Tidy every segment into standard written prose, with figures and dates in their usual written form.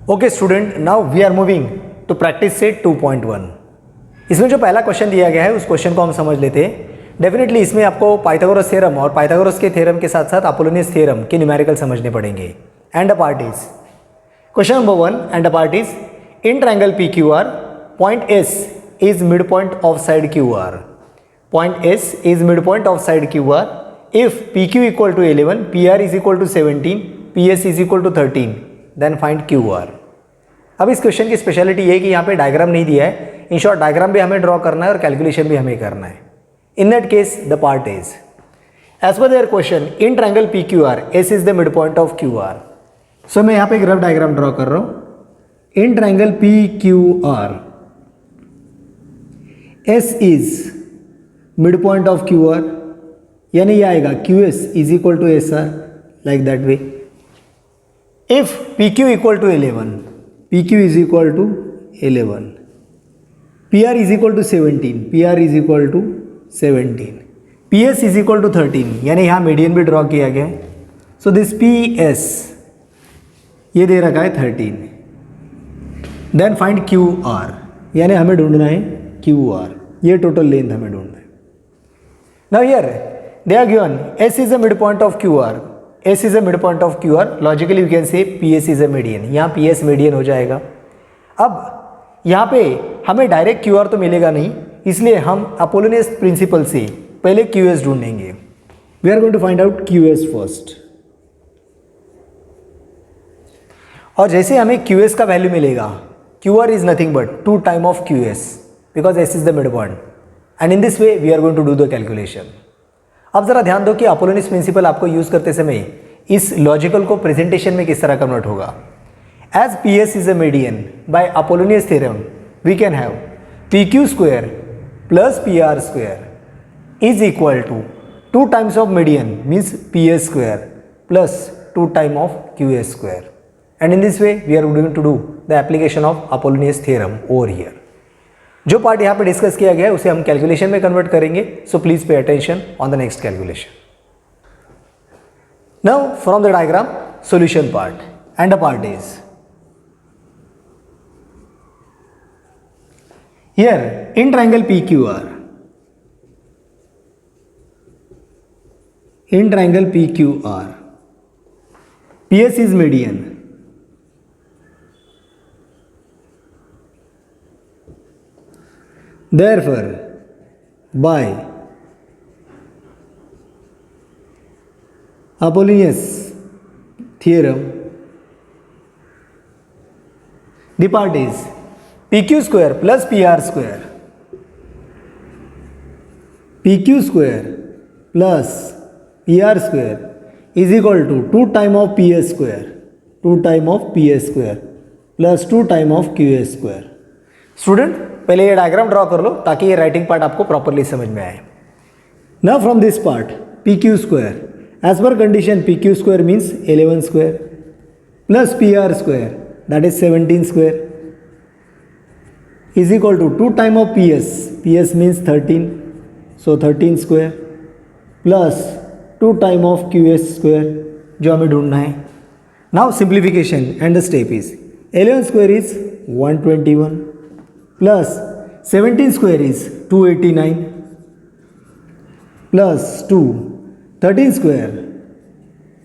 Okay student, now we are moving to practice set 2.1। इसमें जो पहला क्वेश्चन दिया गया है उस क्वेश्चन को हम समझ लेते हैं। डेफिनेटली इसमें आपको पाइथागोरस थ्योरम और पाइथागोरस के थ्योरम के साथ साथ अपोलोनियस थ्योरम के न्यूमेरिकल समझने पड़ेंगे। And a part is question number 1 and a part is in triangle P Q are point S is mid point of side Q R. Point S is mid point of side Q R if PQ equal to 11, PR is equal to 17, PS is equal to 13, then find QR। अब इस question की speciality ये है कि यहाँ पे diagram नहीं दिया है। इन शॉर्ट डायग्राम भी हमें ड्रॉ करना है और कैलकुलेशन भी हमें करना है। In that case the part is as per their question in triangle PQR S is the mid point of QR। So मैं यहाँ पे एक रफ डायग्राम ड्रॉ कर रहा हूँ। In triangle PQR S is mid point of QR, यानी ये आएगा QS is equal to SR like that way. If PQ equal to 11, PQ is equal to 11, PR is equal to 17, PR is equal to 17, PS is equal to 13, यानी यहाँ median भी draw किया गया है। So this PS ये दे रखा है 13। Then find QR, यानी हमें ढूंढना है QR, ये टोटल लेंथ हमें ढूंढना है। Now here they are given S is a midpoint of QR, S is a midpoint of QR, logically we can say PS is a median, यहाँ PS median हो जाएगा। अब यहाँ पे हमें डायरेक्ट QR तो मिलेगा नहीं, इसलिए हम अपोलोनियस प्रिंसिपल से पहले QS ढूंढेंगे। We are going to find out QS first। और जैसे हमें QS का वैल्यू मिलेगा, QR is nothing but 2 times of QS because S is the midpoint, and in this way we are going to do the calculation। अब जरा ध्यान दो कि अपोलोनियस प्रिंसिपल आपको यूज करते समय इस लॉजिकल को प्रेजेंटेशन में किस तरह कन्वर्ट होगा। As PS is a median by Apollonius theorem we can have PQ square plus PR square is equal to 2 times of median means PS square plus 2 time of QS square. And in this way we are going to do the application of Apollonius theorem over here. जो part यहाँ पे discuss किया गया है उसे हम calculation में convert करेंगे। So please pay attention on the next calculation. Now from the diagram solution part and the part is here in triangle PQR, in triangle PQR PS is median, therefore by Apollonius theorem the part is PQ square plus PR square, PQ square plus PR square is equal to 2 times of PS square, 2 times of PS square plus 2 times of QS square। Student पहले ये diagram draw कर लो ताकि ये writing part आपको properly समझ में आए। Now from this part PQ square as per condition PQ square means 11 square plus PR square that is 17 square is equal to 2 time of PS means 13, so 13 square plus 2 time of QS square जो हमें ढूंढना है। Now simplification and the step is 11 square is 121 plus 17 square is 289 plus 2 13 square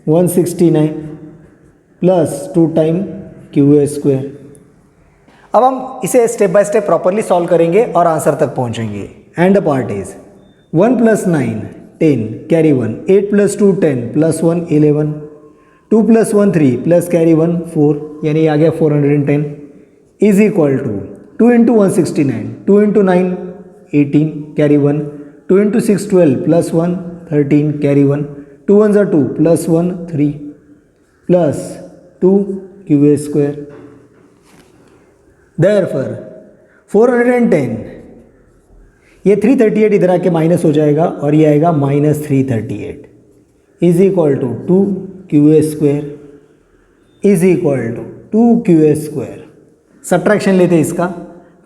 169 plus 2 time QS square। अब हम इसे step by step properly solve करेंगे और answer तक पहुंचेंगे। And the part is 1 plus 9 10 carry 1, 8 plus 2 10 plus 1 11, 2 plus 1 3 plus carry 1 4, यानी आ गया 410 is equal to 2 into 169, 2 into 9 18 carry 1, 2 into 6 12 plus 1 13 carry 1, 2 ones are 2 plus 1 3 plus 2 QA square। Therefore 410 ये 338 इधर आके minus हो जाएगा और ये आएगा minus 338 is equal to 2 QA square is equal to 2 QA square. Subtraction लेते इसका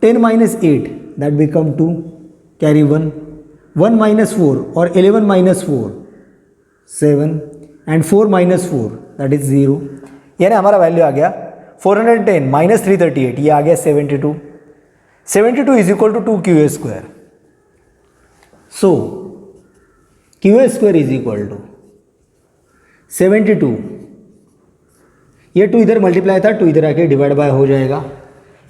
10 minus 8 that become 2 carry 1, 1 minus 4 और 11 minus 4 7 and 4 minus 4 that is 0, यानी हमारा वैल्यू आ गया 410 माइनस 338, ये आ गया 72. 72 is equal to 2QA square. So QA square is equal to 72. ये 2 इधर मल्टीप्लाई था, 2 इधर आके डिवाइड बाय हो जाएगा.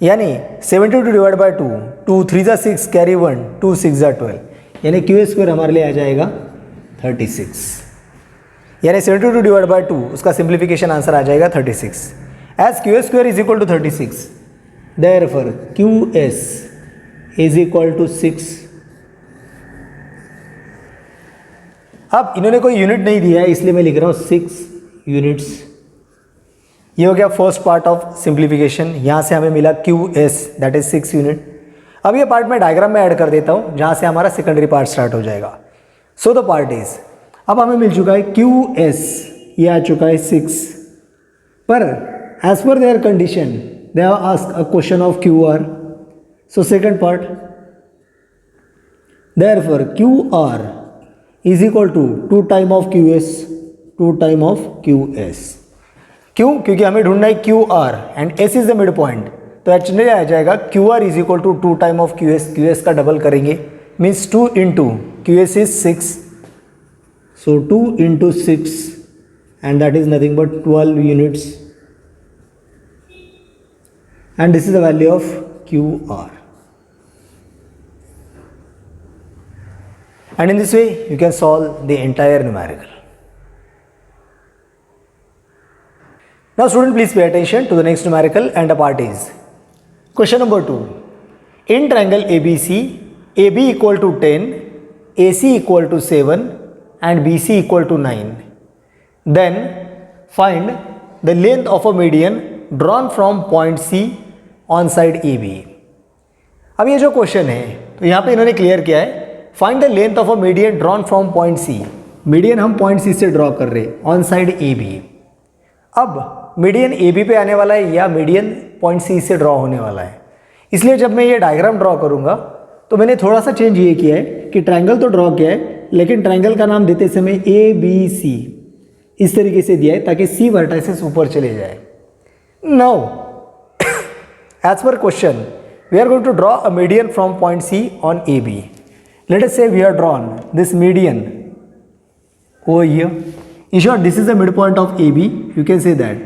यानी 72 डिवाइड बाय 2, 2 3 जा 6, कैरी 1, 2 6 जा 12, यानी QA स्क्वायर हमारे लिए आ जाएगा 36. यानी 72 डिवाइड बाय 2, उसका सिंप्लीफिकेशन आंसर आ जाएगा 36. As QA square is equal to 36, therefore QS is equal to 6. अब इन्होंने कोई यूनिट नहीं दिया है, इसलिए मैं लिख रहा हूँ 6 यूनिट्स. ये हो गया फर्स्ट पार्ट ऑफ सिंप्लीफिकेशन. यहाँ से हमें मिला QS, दैट इज 6 यूनिट. अब ये पार्ट मैं डायग्राम में ऐड कर देता हूँ, जहाँ से हमारा सेकेंडरी पार्ट स्टार्ट हो जाएगा. सो द पार्ट इज, अब हमें मिल चुका है QS, ये आ चुका है 6. पर as per their condition they have asked a question of QR. So second part, therefore QR is equal to 2 time of QS, 2 time of QS. क्यों? क्योंकि हमें ढूंढना है QR and S is the mid point. तो actually आ जाएगा QR is equal to 2 time of QS. QS का double करेंगे, means 2 into QS is 6. So 2 into 6 and that is nothing but 12 units. And this is the value of QR. And in this way you can solve the entire numerical. Now student, please pay attention to the next numerical, and the part is question number 2. In triangle ABC, AB equal to 10, AC equal to 7 and BC equal to 9. Then find the length of a median drawn from point C on side AB. अब ये जो question है, तो यहाँ पे इन्होंने clear किया है, find the length of a median drawn from point C. Median हम पॉइंट सी से ड्रॉ कर रहे हैं ऑन साइड ए बी. अब मीडियन ए बी पे आने वाला है या मीडियन पॉइंट सी से ड्रॉ होने वाला है. इसलिए जब मैं ये डायग्राम ड्रॉ करूंगा तो मैंने थोड़ा सा चेंज ये किया है कि ट्रायंगल तो ड्रॉ किया है, लेकिन ट्रायंगल का नाम देते समय ABC इस तरीके से दिया है ताकि C वर्टाइसेस ऊपर चले जाए. Now as per question we are going to draw a median from point C on AB. Let us say we are drawn this median over here. In short, this is the midpoint of AB. You can say that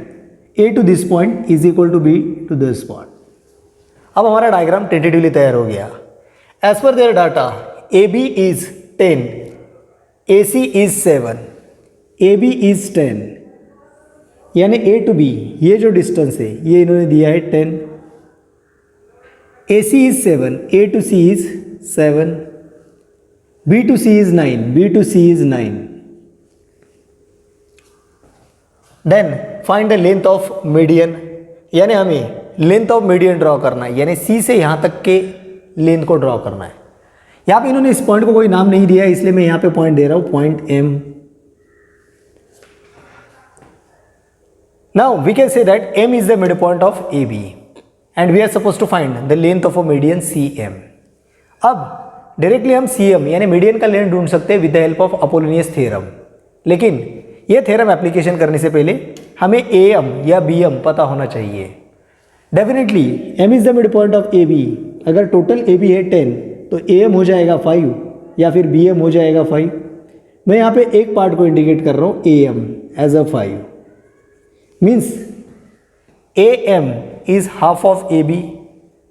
A to this point is equal to B to this point. अब हमारा diagram tentatively तैयार हो गया. As per their data, AB is 10, AC is 7, AB is 10. यानी A to B ये जो distance है ये इन्होंने दिया है 10. AC is 7, A to C is 7. B to C is 9, B to C is 9. Then find the length of median. यानी हमें लेंथ ऑफ मीडियन ड्रॉ करना है, यानी C से यहाँ तक के लेंथ को ड्रॉ करना है. यहाँ पे इन्होंने इस पॉइंट को कोई नाम नहीं दिया है, इसलिए मैं यहाँ पे पॉइंट दे रहा हूँ, point M. Now we can say that M is the midpoint of AB and we are supposed to find the length of a median CM. अब डायरेक्टली हम CM यानी मीडियन का लेंथ ढूंढ सकते हैं with the help of Apollonius theorem. लेकिन ये theorem application करने से पहले हमें AM या BM पता होना चाहिए. Definitely M is the mid point of AB. अगर टोटल AB है 10 तो AM हो जाएगा 5 या फिर BM हो जाएगा 5. मैं यहाँ पे एक पार्ट को इंडिकेट कर रहा हूँ AM as a 5. Means AM is half of AB,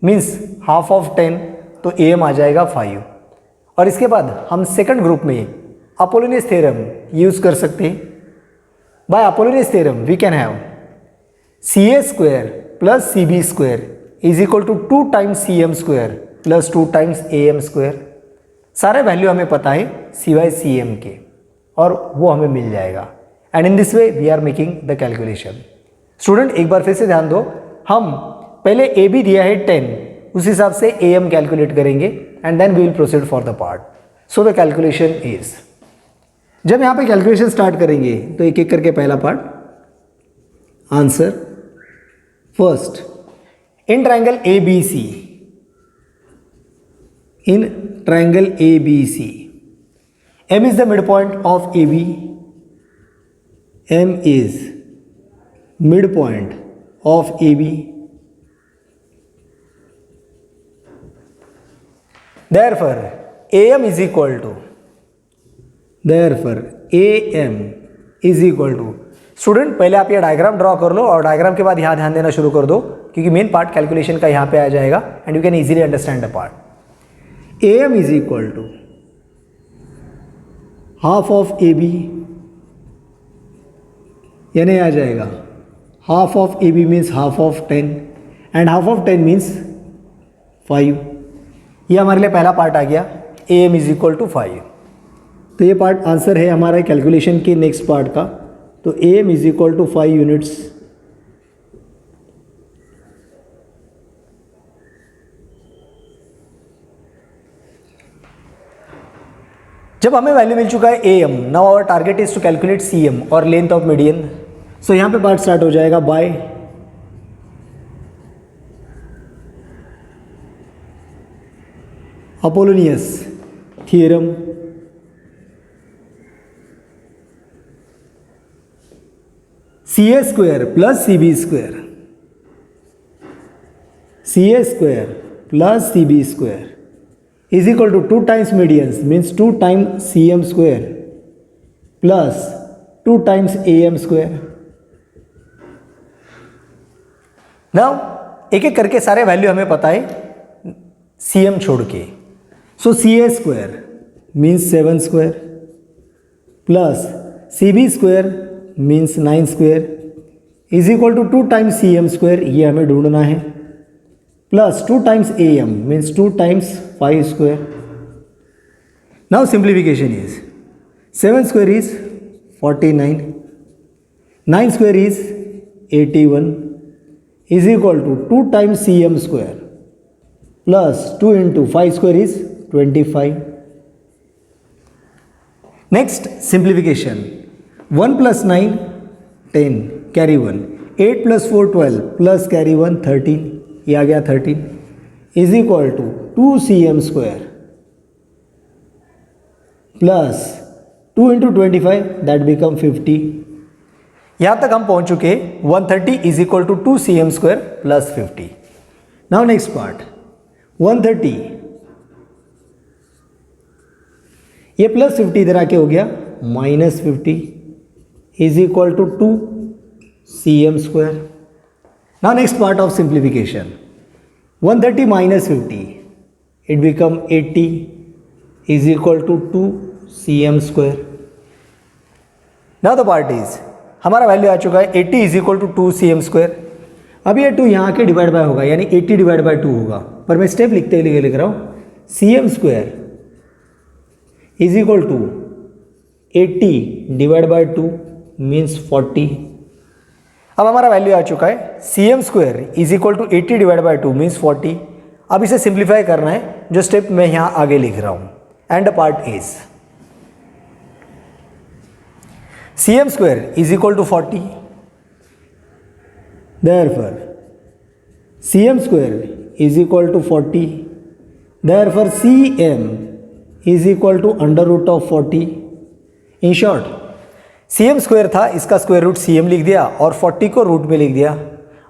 means half of 10, तो AM आ जाएगा 5. और इसके बाद हम सेकंड ग्रुप में अपोलोनियस थ्योरम यूज कर सकते हैं. By Apollonius theorem we can have CA square plus CB square is equal to 2 times CM square plus 2 times AM square. सारे वैल्यू हमें पता है सिवाय CM के, और वो हमें मिल जाएगा. And in this way we are making the calculation. Student एक बार फिर से ध्यान दो, हम पहले AB दिया है 10, उस हिसाब से AM कैलकुलेट करेंगे and then we will proceed for the part. So the calculation is, जब यहाँ पे कैलकुलेशन स्टार्ट करेंगे तो एक एक करके पहला part answer. First, in triangle ABC, in triangle ABC M is the midpoint of AB. M is midpoint of AB. Therefore, AM is equal to student पहले आप ये डायग्राम ड्रॉ कर लो और डायग्राम के बाद यहाँ ध्यान देना शुरू कर दो क्योंकि मेन पार्ट कैलकुलेशन का यहाँ पे आ जाएगा and you can easily understand the part. AM is equal to half of AB, यानी आ जाएगा half of AB means half of 10 and half of 10 means 5. ये हमारे लिए पहला पार्ट आ गया. AM is equal to 5. तो ये पार्ट आंसर है हमारा कैलकुलेशन के नेक्स्ट पार्ट का. तो AM is equal to 5 units. जब हमें वैल्यू मिल चुका है AM, now our target is to calculate CM और लेंथ ऑफ मीडियन. सो यहां पे पार्ट स्टार्ट हो जाएगा by Apollonius theorem. CA square plus CB square, CA square plus CB square is equal to 2 times medians means 2 times CM square plus 2 times AM square. Now एक एक करके सारे value हमें पता है CM छोड़ के. So CA square means 7 square plus CB square means 9 square is equal to 2 times CM square, ये हमें ढूंढना है, plus 2 times AM means 2 times 5 square. Now simplification is 7 square is 49, 9 square is 81 is equal to 2 times CM square plus 2 into 5 square is 25. Next simplification, 1 plus 9 10 carry 1, 8 plus 4 12 plus carry 1 13, ये आ गया 13 is equal to 2 CM square plus 2 into 25 that become 50. यहाँ तक हम पहुँच चुके 130 is equal to 2 CM square plus 50. Now next part 130, ये plus 50 इधर आके हो गया minus 50 is equal to 2 CM square. Now next part of simplification, 130 minus 50, it become 80 is equal to 2 CM square. Now the part is, हमारा value आ चुका है 80 is equal to 2 CM square. अब ये 2 यहाँ के डिवाइड बाय होगा यानी 80 divide by 2 होगा, पर मैं स्टेप लिखते हुए लिख रहा हूँ CM square is equal to 80 divide by 2 means 40. अब हमारा वैल्यू आ चुका है CM square is equal to 80 divide by 2 means 40. अब इसे सिंप्लीफाई करना है जो स्टेप मैं यहाँ आगे लिख रहा हूँ. And the part is CM square is equal to 40. Therefore CM square is equal to 40. Therefore CM is equal to under root of 40. In short CM square था, इसका स्क्वायर रूट CM लिख दिया और 40 को रूट में लिख दिया.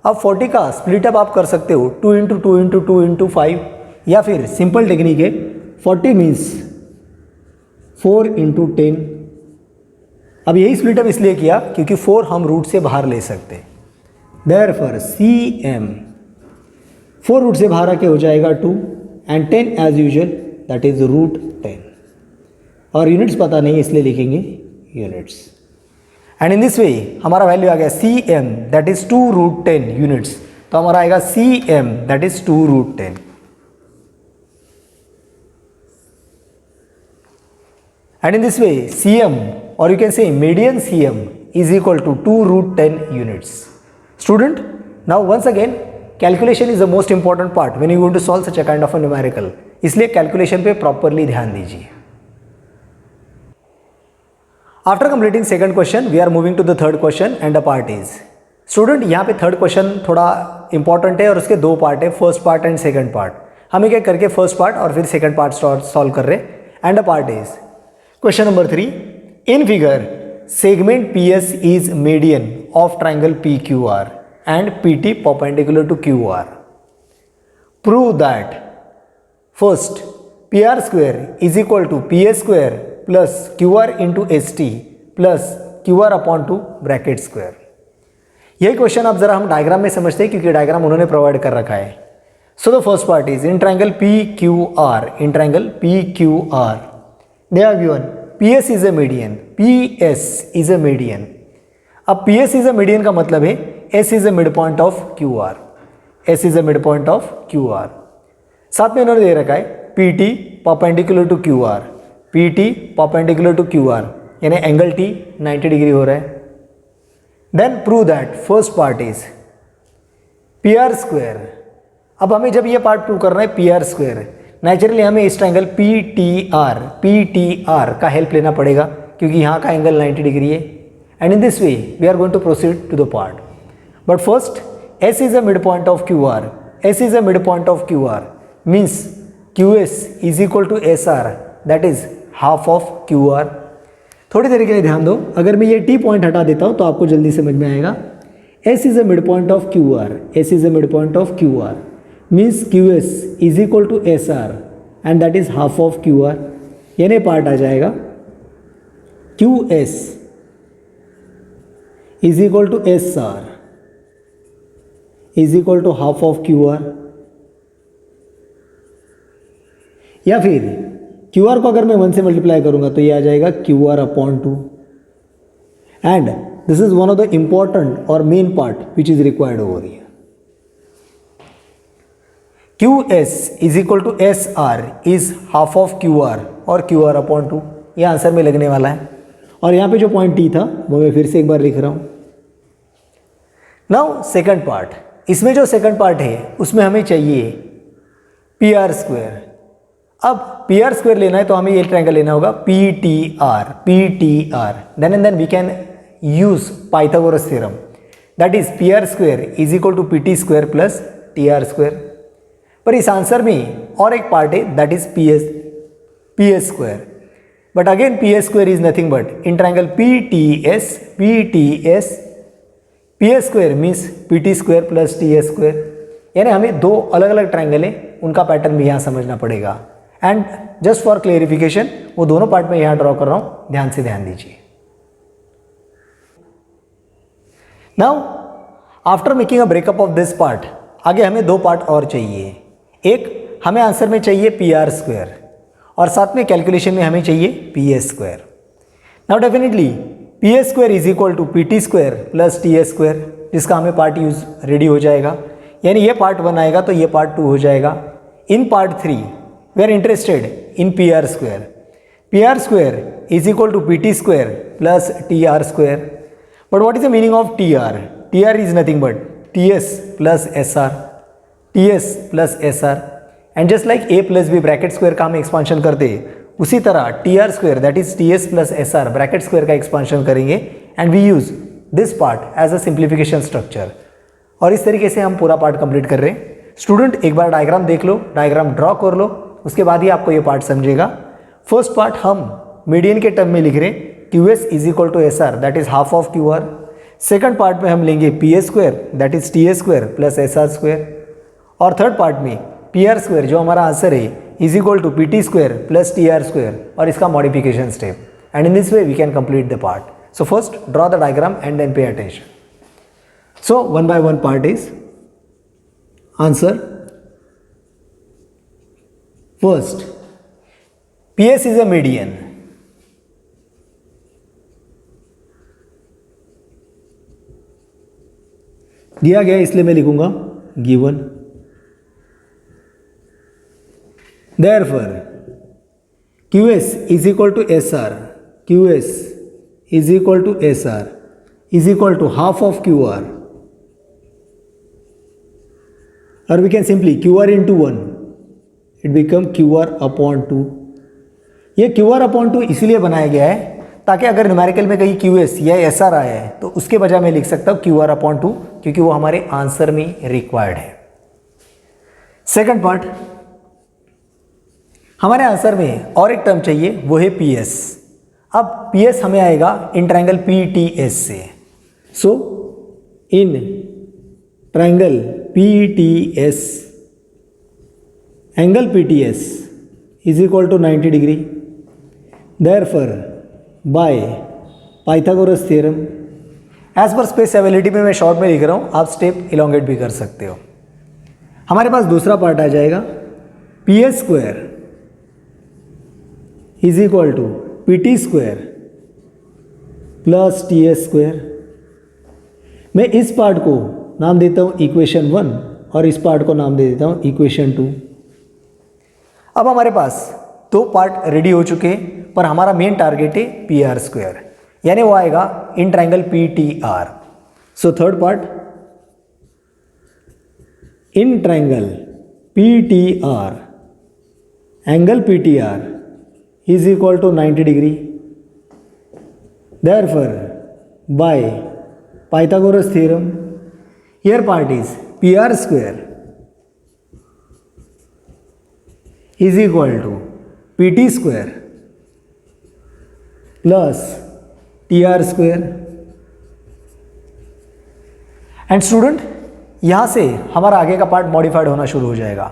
अब 40 का स्प्लिट अप आप कर सकते हो 2 इंटू 2 इंटू 2 इंटू 5 या फिर सिंपल टेक्निक है 40 मीन्स 4 इंटू 10. अब यही स्प्लिट अप इसलिए किया क्योंकि 4 हम रूट से बाहर ले सकते. देयरफॉर CM 4 रूट से बाहर आके हो जाएगा 2 and 10 as usual that is root 10. और यूनिट्स पता नहीं इसलिए लिखेंगे units. And in this way हमारा वैल्यू आ गया CM that is 2 root 10 units. तो हमारा आएगा CM that is 2 root 10. And in this way CM और you can say median CM is equal to 2 root 10 units. Student now once again calculation is the most important part when you going to solve such a kind of a numerical. इसलिए calculation पे properly ध्यान दीजिए. After completing second question, we are moving to the third question and the part is, student यहाँ पे third question थोड़ा important है और उसके दो पार्ट है, first part and second part. हम एक एक करके फर्स्ट पार्ट और फिर सेकंड पार्ट सॉल्व कर रहे. And the part is question number 3. In figure segment PS is median of triangle PQR. and PT perpendicular to QR. Prove that first PR square is equal to PS square plus QR into ST plus QR upon 2 bracket square. यही question अब जरा हम diagram में समझते हैं क्योंकि diagram उन्होंने provide कर रखा है. So the first part is in triangle PQR. In triangle PQR they are given PS is a median, PS is a median. अब PS इज अ मीडियन का मतलब है S is a mid point of QR. S is a mid point of QR. साथ में इन्होंने दे रखा है PT perpendicular to QR. PT perpendicular to QR यानी एंगल T 90 डिग्री हो रहा है. Then prove that first part is PR square. अब हमें जब ये पार्ट प्रूव करना है PR स्क्वायर, नेचुरली हमें इस ट्रायंगल PTR का हेल्प लेना पड़ेगा क्योंकि यहाँ का एंगल 90 डिग्री है. And in this way we are going to proceed to the part. But first S is a mid point of QR. S is a mid point of QR means QS is equal to SR that is half of QR. थोड़ी देर के लिए ध्यान दो, अगर मैं ये T point हटा देता हूँ तो आपको जल्दी समझ में आएगा. S is a mid point of QR. S is a mid point of QR means QS is equal to SR and that is half of QR. यानी पार्ट आ जाएगा QS is equal to SR is equal to half of QR. या फिर QR को अगर मैं 1 से multiply करूंगा तो ये आ जाएगा QR upon 2. And this is one of the important और main part which is required over here. QS is equal to SR is half of QR और QR अपॉन 2. ये आंसर में लगने वाला है. और यहाँ पे जो पॉइंट T था वो मैं फिर से एक बार लिख रहा हूँ. नाउ सेकंड पार्ट, इसमें जो सेकंड पार्ट है उसमें हमें चाहिए PR स्क्वायर. अब PR स्क्वायर लेना है तो हमें ये ट्रायंगल लेना होगा PTR. Then and then we can use Pythagoras theorem that is PR square is equal to PT square plus TR square. पर इस आंसर में और एक पार्ट है that is PS square. But again PS square is nothing but in triangle PTS PS square means PT square plus TS square. यानी हमें दो अलग अलग ट्रायंगल है, उनका पैटर्न भी यहाँ समझना पड़ेगा. एंड जस्ट फॉर क्लेरिफिकेशन वो दोनों पार्ट में यहाँ ड्रॉ कर रहा हूँ, ध्यान से ध्यान दीजिए. Now after making a breakup of this part, आगे हमें दो पार्ट और चाहिए. एक हमें आंसर में चाहिए PR स्क्वायर और साथ में कैलकुलेशन में हमें चाहिए PS square. Now definitely PS square is equal to PT square plus TS square, जिसका हमें पार्ट यूज रेडी हो जाएगा. यानी ये पार्ट 1 आएगा तो ये पार्ट 2 हो जाएगा. In part 3 we are interested in PR square. PR square is equal to PT square plus TR square. But what is the meaning of TR? TR is nothing but TS plus SR. TS plus SR. And just like A plus B bracket square का हम expansion करते हैं, उसी तरह TR square that is TS plus SR bracket square का expansion करेंगे. And we use this part as a simplification structure. और इस तरीके से हम पूरा पार्ट कंप्लीट कर रहे हैं. स्टूडेंट एक बार डायग्राम देख लो, डायग्राम ड्रॉ कर लो, उसके बाद ही आपको ये पार्ट समझेगा. फर्स्ट पार्ट हम मीडियन के टर्म में लिख रहे हैं QS is equal to SR that is half of QR. Second part में हम लेंगे PS square that is TS square plus SR square. और थर्ड पार्ट में PR स्क्वायर जो हमारा आंसर है is equal to PT square plus TR square और इसका modification step. And in this way we can complete the part. So first draw the diagram and then pay attention. So one by one part is answer. First, PS is a median. दिया गया इसलिए मैं लिखूंगा given. Therefore, QS is equal to SR. QS is equal to SR is equal to half of QR. Or we can simply QR into 1, it become QR upon 2. ये QR upon 2 इसलिए बनाया गया है ताकि अगर न्यूमेरिकल में कहीं QS या SR आया है तो उसके बजाय मैं लिख सकता हूँ QR upon 2 क्योंकि वो हमारे आंसर में रिक्वायर्ड है. सेकंड पार्ट, हमारे आंसर में और एक टर्म चाहिए, वो है PS. अब PS हमें आएगा इन ट्रायंगल PTS से. सो इन triangle PTS, angle PTS is equal to 90 degree. Therefore, by Pythagoras theorem, as per space ability में मैं शॉर्ट में लिख रहा हूँ, आप स्टेप इलोंगेट भी कर सकते हो. हमारे पास दूसरा पार्ट आ जाएगा, P S square is equal to P T square plus T S square. मैं इस पार्ट को नाम देता हूँ इक्वेशन 1 और इस पार्ट को नाम दे देता हूँ इक्वेशन 2. अब हमारे पास दो पार्ट रेडी हो चुके हैं, पर हमारा मेन टारगेट है पी आर स्क्वायर, यानी वो आएगा in triangle P T R. So third part, in triangle P T R angle P T R is equal to 90 degree. Therefore by Pythagoras theorem, here part is P R square is equal to P T square plus T R square. And student, यहां से हमारा आगे का part modified होना शुरू हो जाएगा.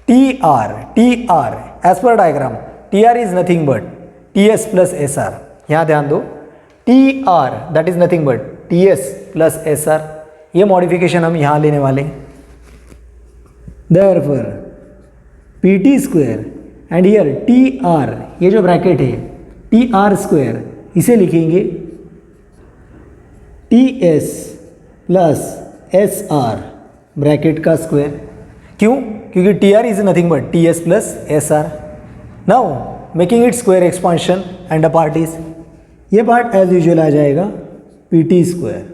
T R as per diagram, T R is nothing but T S plus S R. यहां ध्यान दो, T R that is nothing but T S plus S R. ये मॉडिफिकेशन हम यहां लेने वाले. Therefore P T square and here T R, ये जो ब्रैकेट है टी आर स्क्वायर, इसे लिखेंगे T S plus S R bracket का स्क्वायर. क्यों? क्योंकि T R is nothing but T S plus S R. Now making it square expansion and a part is, ये part as usual आ जाएगा P T square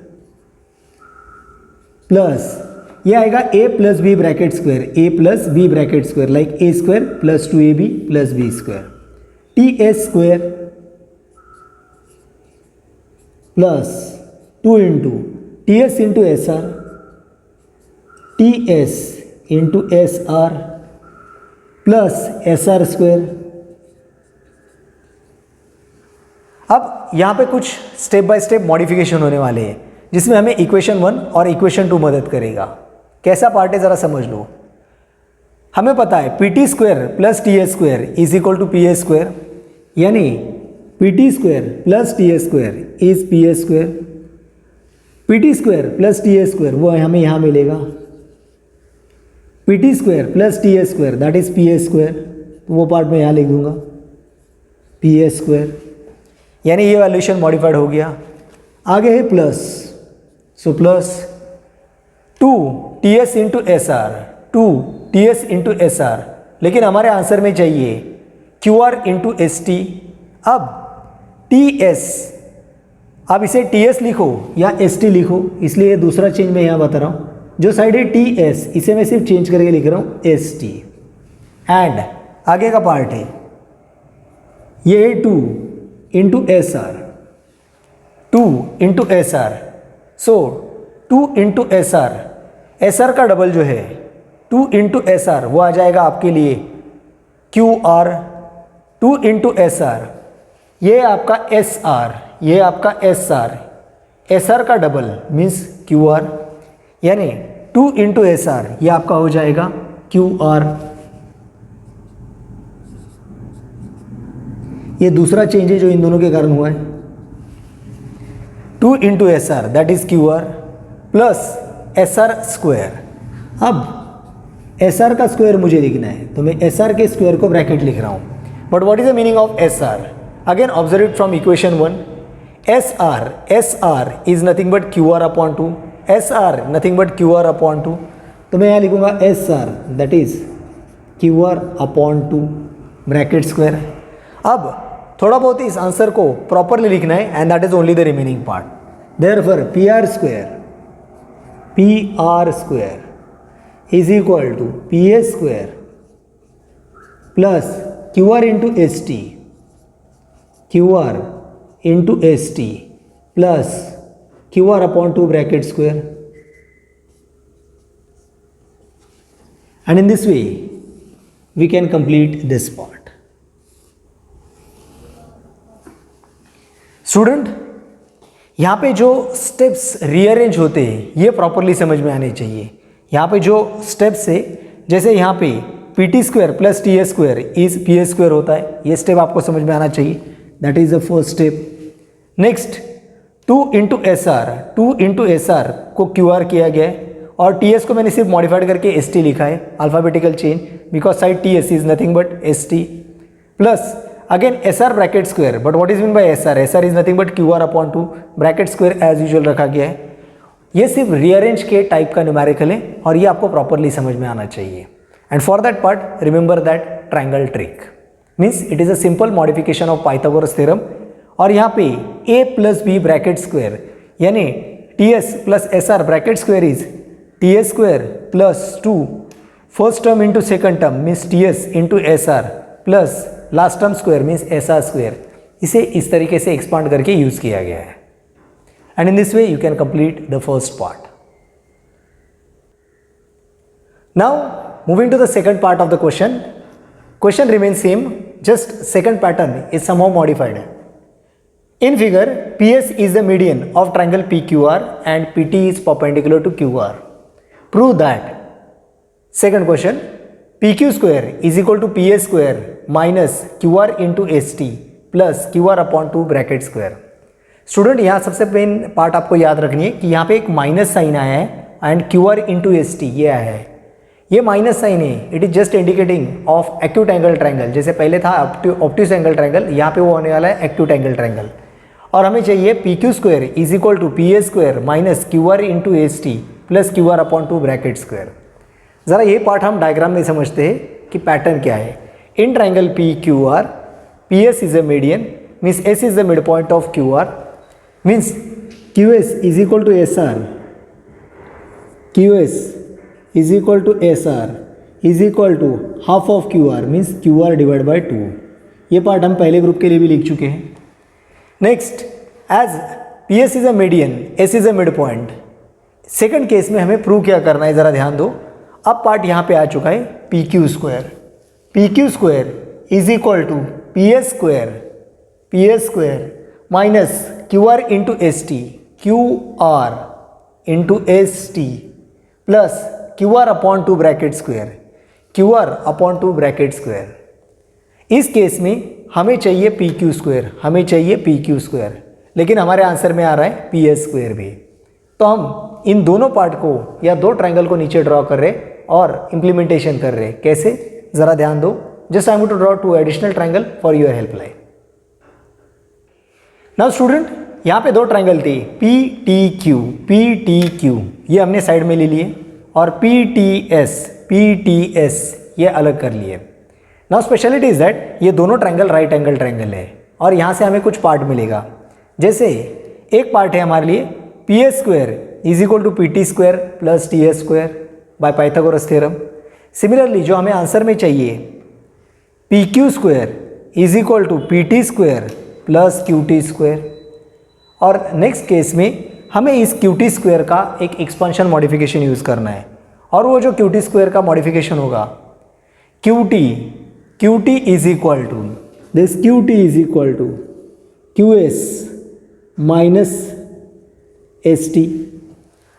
plus ये आएगा A plus B bracket square, A plus B bracket square like A square plus 2ab plus B square. T S square plus 2 into T S into S R, T S into S R plus S R square. अब यहां पे कुछ step by step modification होने वाले हैं, जिसमें हमें equation 1 और इक्वेशन 2 मदद करेगा. कैसा पार्ट है जरा समझ लो. हमें पता है P T square plus T S square is equal to P S square, यानी P T square plus T S square is P S square. P T square plus T S square वो हमें यहाँ मिलेगा P T square plus T S square that is P S square. तो वो part मैं यहाँ लिख दूंगा पी एस स्क्वायर, यानी ये वैल्यूएशन मॉडिफाइड हो गया. आगे है plus, so plus 2 T S into S R, 2 T S into S are. लेकिन हमारे आंसर में चाहिए Q R into S T. अब टी एस, आप इसे टी एस लिखो या एस टी लिखो, इसलिए दूसरा चेंज मैं यहाँ बता रहा हूँ. जो साइड है टी एस, इसे मैं सिर्फ चेंज करके लिख रहा हूँ एस टी. एंड आगे का पार्ट है ये है 2 into S R, 2 into S R. So 2 into S R, S R का डबल जो है 2 इंटू एस आर वो आ जाएगा आपके लिए Q R. 2 into S R, ये आपका एस आर, ये आपका एस आर. एस आर का डबल मीन्स क्यू आर, यानी 2 इंटू एस आर ये आपका हो जाएगा क्यू आर. ये दूसरा चेंज है जो इन दोनों के कारण हुआ है. 2 into S are that is Q are plus S R square. अब एस आर का स्क्वायर मुझे लिखना है, तो मैं एस आर के स्क्वायर को ब्रैकेट लिख रहा हूँ. But what is the meaning of S R? Again observe it from equation 1. S R is nothing but Q R upon 2, S R nothing but Q R upon 2. तो मैं यहाँ लिखूंगा S R that is Q R upon 2 bracket square. अब थोड़ा बहुत इस answer को properly लिखना है and that is only the remaining part. Therefore P R square is equal to P S square plus Q R into S T, Q R into S T plus Q R upon 2 bracket square. And in this way we can complete this part. Student, यहाँ पे जो steps rearrange होते हैं ये properly समझ में आने चाहिए। यहाँ पे जो स्टेप्स है, जैसे यहाँ पे P T square plus T S square is P S square होता है, ये स्टेप आपको समझ में आना चाहिए। That is the first step. Next 2 into S are को क्यू आर किया गया है और टी एस को मैंने सिर्फ मॉडिफाइड करके एस टी लिखा है, alphabetical change, because side T S is nothing but S T plus again S R bracket square, but what is mean by S R is nothing but Q R upon 2 bracket square as usual रखा गया है। ये सिर्फ rearrange के type का numerical है और ये आपको प्रॉपरली समझ में आना चाहिए। And for that part remember that triangle trick means it is a simple modification of Pythagoras theorem. और यहाँ पे a plus B bracket square यानी T S plus S R bracket square is T S square plus 2 first term into second term means T S into S R plus last term square means S R square. इसे इस तरीके से expand करके use किया गया है। And in this way you can complete the first part. Now moving to the second part of the question, question remains same, just second pattern is somehow modified. In figure, PS is the median of triangle PQR and PT is perpendicular to QR. Prove that. Second question, PQ square is equal to PS square minus QR into ST plus QR upon 2 bracket square. Student यहाँ सबसे main part आपको याद रखनी है कि यहाँ पे एक माइनस साइन आया है एंड QR into ST ये आया है। ये माइनस साइन है, it is just indicating of acute angle triangle. जैसे पहले था ऑब्ट्यूस एंगल ट्रायंगल, यहाँ पे वो होने वाला है एक्यूट एंगल ट्रायंगल। और हमें चाहिए P Q square is equal to P A square minus Q R into S T plus Q R upon 2 bracket square. ज़रा ये पार्ट हम डायग्राम में समझते हैं कि पैटर्न क्या है। In triangle P Q R P S is a median means S is the mid point of Q R means Q S is equal to S R, Q S is equal to SR is equal to half of QR means QR divided by 2। ये part हम पहले group के लिए भी लिख चुके हैं। Next, as PS is a median, S is a mid point. Second case में हमें प्रूव क्या करना है, ज़रा ध्यान दो। अब पार्ट यहाँ पे आ चुका है PQ square is equal to PS square minus QR into ST, QR into ST plus QR upon 2 bracket square, QR upon 2 bracket square. इस केस में हमें चाहिए PQ स्क्वायर, लेकिन हमारे आंसर में आ रहा है PS स्क्वायर भी। तो हम इन दोनों पार्ट को या दो ट्रायंगल को नीचे ड्रॉ कर रहे और इम्प्लीमेंटेशन कर रहे। कैसे, ज़रा ध्यान दो। Just I am to draw 2 additional triangle for your help line. Now student, यहाँ पे दो ट्रायंगल थे PTQ, ये हमने साइड में ले लिए और PTS ये अलग कर लिए। नाउ स्पेशलिटी इज दैट ये दोनों ट्रायंगल राइट एंगल ट्रायंगल है और यहाँ से हमें कुछ पार्ट मिलेगा। जैसे एक पार्ट है हमारे लिए PS square is equal to PT square plus TS square by Pythagoras theorem. Similarly जो हमें आंसर में चाहिए PQ square is equal to PT square plus QT square. और नेक्स्ट केस में हमें इस QT स्क्वायर का एक एक्सपेंशन मॉडिफिकेशन यूज़ करना है और वो जो QT स्क्वायर का मॉडिफिकेशन होगा QT is equal to this, QT is equal to QS minus ST।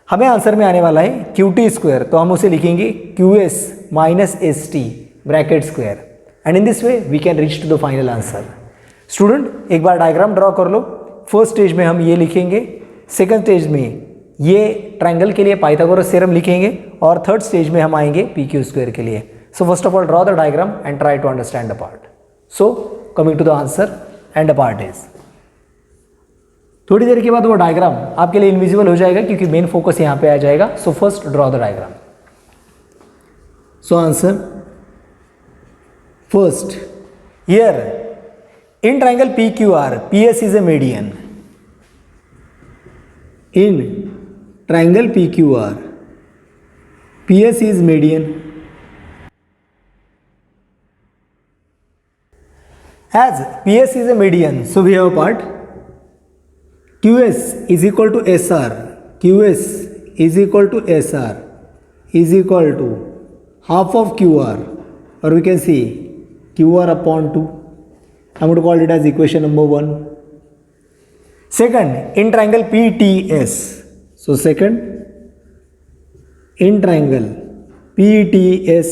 हमें आंसर में आने वाला है QT स्क्वायर, तो हम उसे लिखेंगे QS minus ST bracket square. And in this way we can reach to the final answer. Student एक बार डायग्राम ड्रॉ कर लो। फर्स्ट स्टेज में हम ये लिखेंगे, सेकंड स्टेज में ये ट्रायंगल के लिए पाइथागोरस थ्योरम लिखेंगे और थर्ड स्टेज में हम आएंगे PQ स्क्वायर के लिए। So first of all draw the diagram and try to understand the part. So coming to the answer and the part is, थोड़ी देर के बाद वो डायग्राम आपके लिए इनविजिबल हो जाएगा क्योंकि मेन फोकस यहाँ पे आ जाएगा। So first draw the diagram. So answer first, here in triangle PQR, PS is a median. In triangle PQR, PS is median. As PS is a median, so we have a part QS is equal to SR. QS is equal to SR is equal to half of QR, or we can see QR upon 2. I'm going to call it as equation number 1. Second, in triangle PTS. So second, in triangle PTS,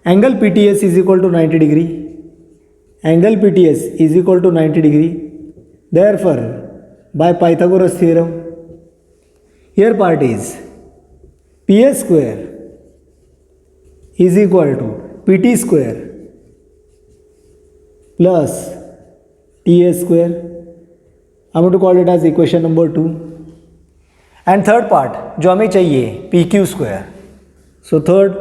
angle PTS is equal to 90 degree. Angle PTS is equal to 90 degree. Therefore, by Pythagoras theorem, here part is PS square is equal to PT square plus TS square. I'm going to call it as equation number 2. And third part जो हमें चाहिए PQ square. So third,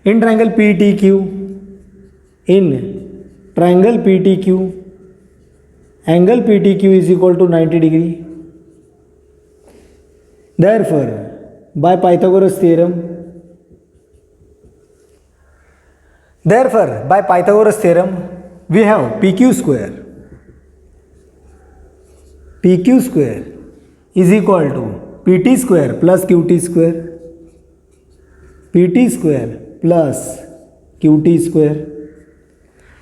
in triangle PTQ, in triangle PTQ, angle PTQ is equal to 90 degree. Therefore, by Pythagoras theorem, we have PQ square. PQ square is equal to PT square plus QT square. PT square plus QT square.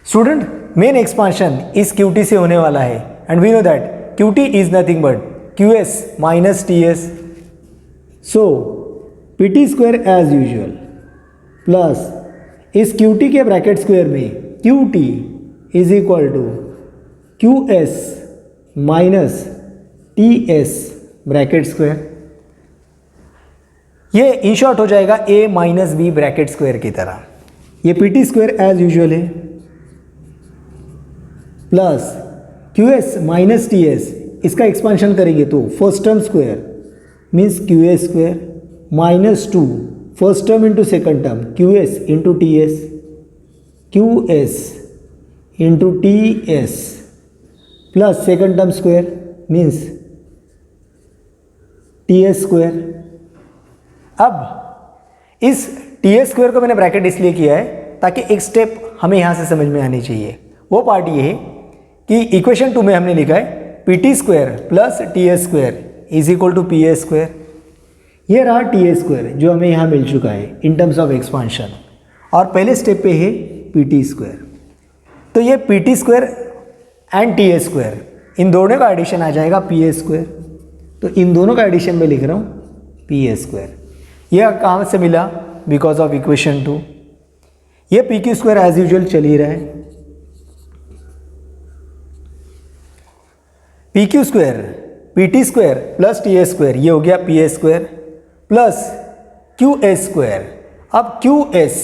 Student, main expansion is QT से होने वाला है and we know that QT is nothing but QS minus TS. So PT square as usual plus इस QT के bracket square में QT is equal to QS minus TS bracket square. ये in short हो जाएगा A minus B bracket square की तरह. ये PT square as usual है प्लस QS माइनस TS, इसका एक्सपांशन करेंगे तो first term square means QS square minus 2 first term into second term QS into TS, QS into TS plus second term square means TS square. अब इस TS square को मैंने bracket इसलिए किया है ताकि एक स्टेप हमें यहाँ से समझ में आनी चाहिए. वो पार्ट ये है कि इक्वेशन 2 में हमने लिखा है PT square plus TS square is equal to PS square. ये रहा TS स्क्वायर जो हमें यहाँ मिल चुका है इन टर्म्स ऑफ एक्सपांशन, और पहले स्टेप पे है PT स्क्वायर. तो ये PT square and TS square इन दोनों का एडिशन आ जाएगा PS स्क्वायर. तो इन दोनों का एडिशन में लिख रहा हूँ PS स्क्वायर. यह कहाँ से मिला? Because of equation 2. ये PQ स्क्वायर एज यूजुअल चल ही रहा है. PQ square PT square plus TS square, ये हो गया PS square plus QS square. अब QS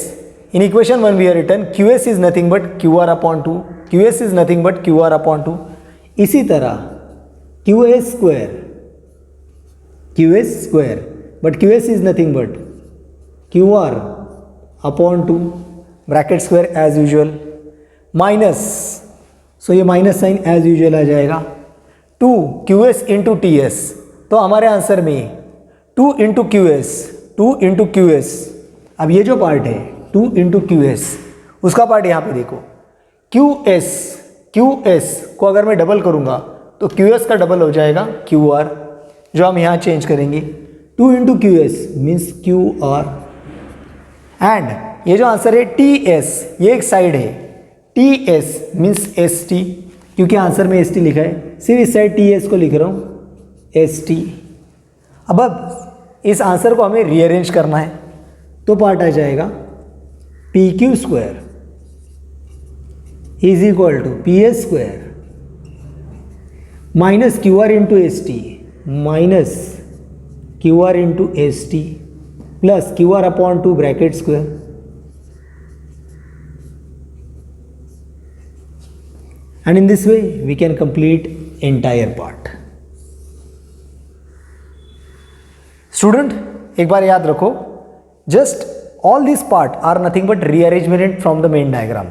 in equation 1 we are written QS is nothing but QR upon 2. QS is nothing but QR upon 2. इसी तरह QS square but QS is nothing but QR upon 2 bracket square as usual minus, so ये minus sign as usual आ जाएगा 2 QS into TS. तो हमारे answer में 2 into QS. अब ये जो पार्ट है 2 इंटू QS, उसका पार्ट यहाँ पे देखो. QS को अगर मैं डबल करूँगा तो QS का डबल हो जाएगा QR, जो हम यहाँ चेंज करेंगे. 2 into QS means QR. And ये जो आंसर है TS, ये एक साइड है. TS मीन्स ST, क्योंकि आंसर में ST लिखा है, सिर्फ इस साइड TS को लिख रहा हूँ ST. अब इस आंसर को हमें रीअरेंज करना है, तो पार्ट आ जाएगा PQ square is equal to PS square minus QR into ST minus QR into ST plus QR upon 2 bracket square. And in this way we can complete entire part. Student, एक बार याद रखो, just all these part are nothing but rearrangement from the main diagram.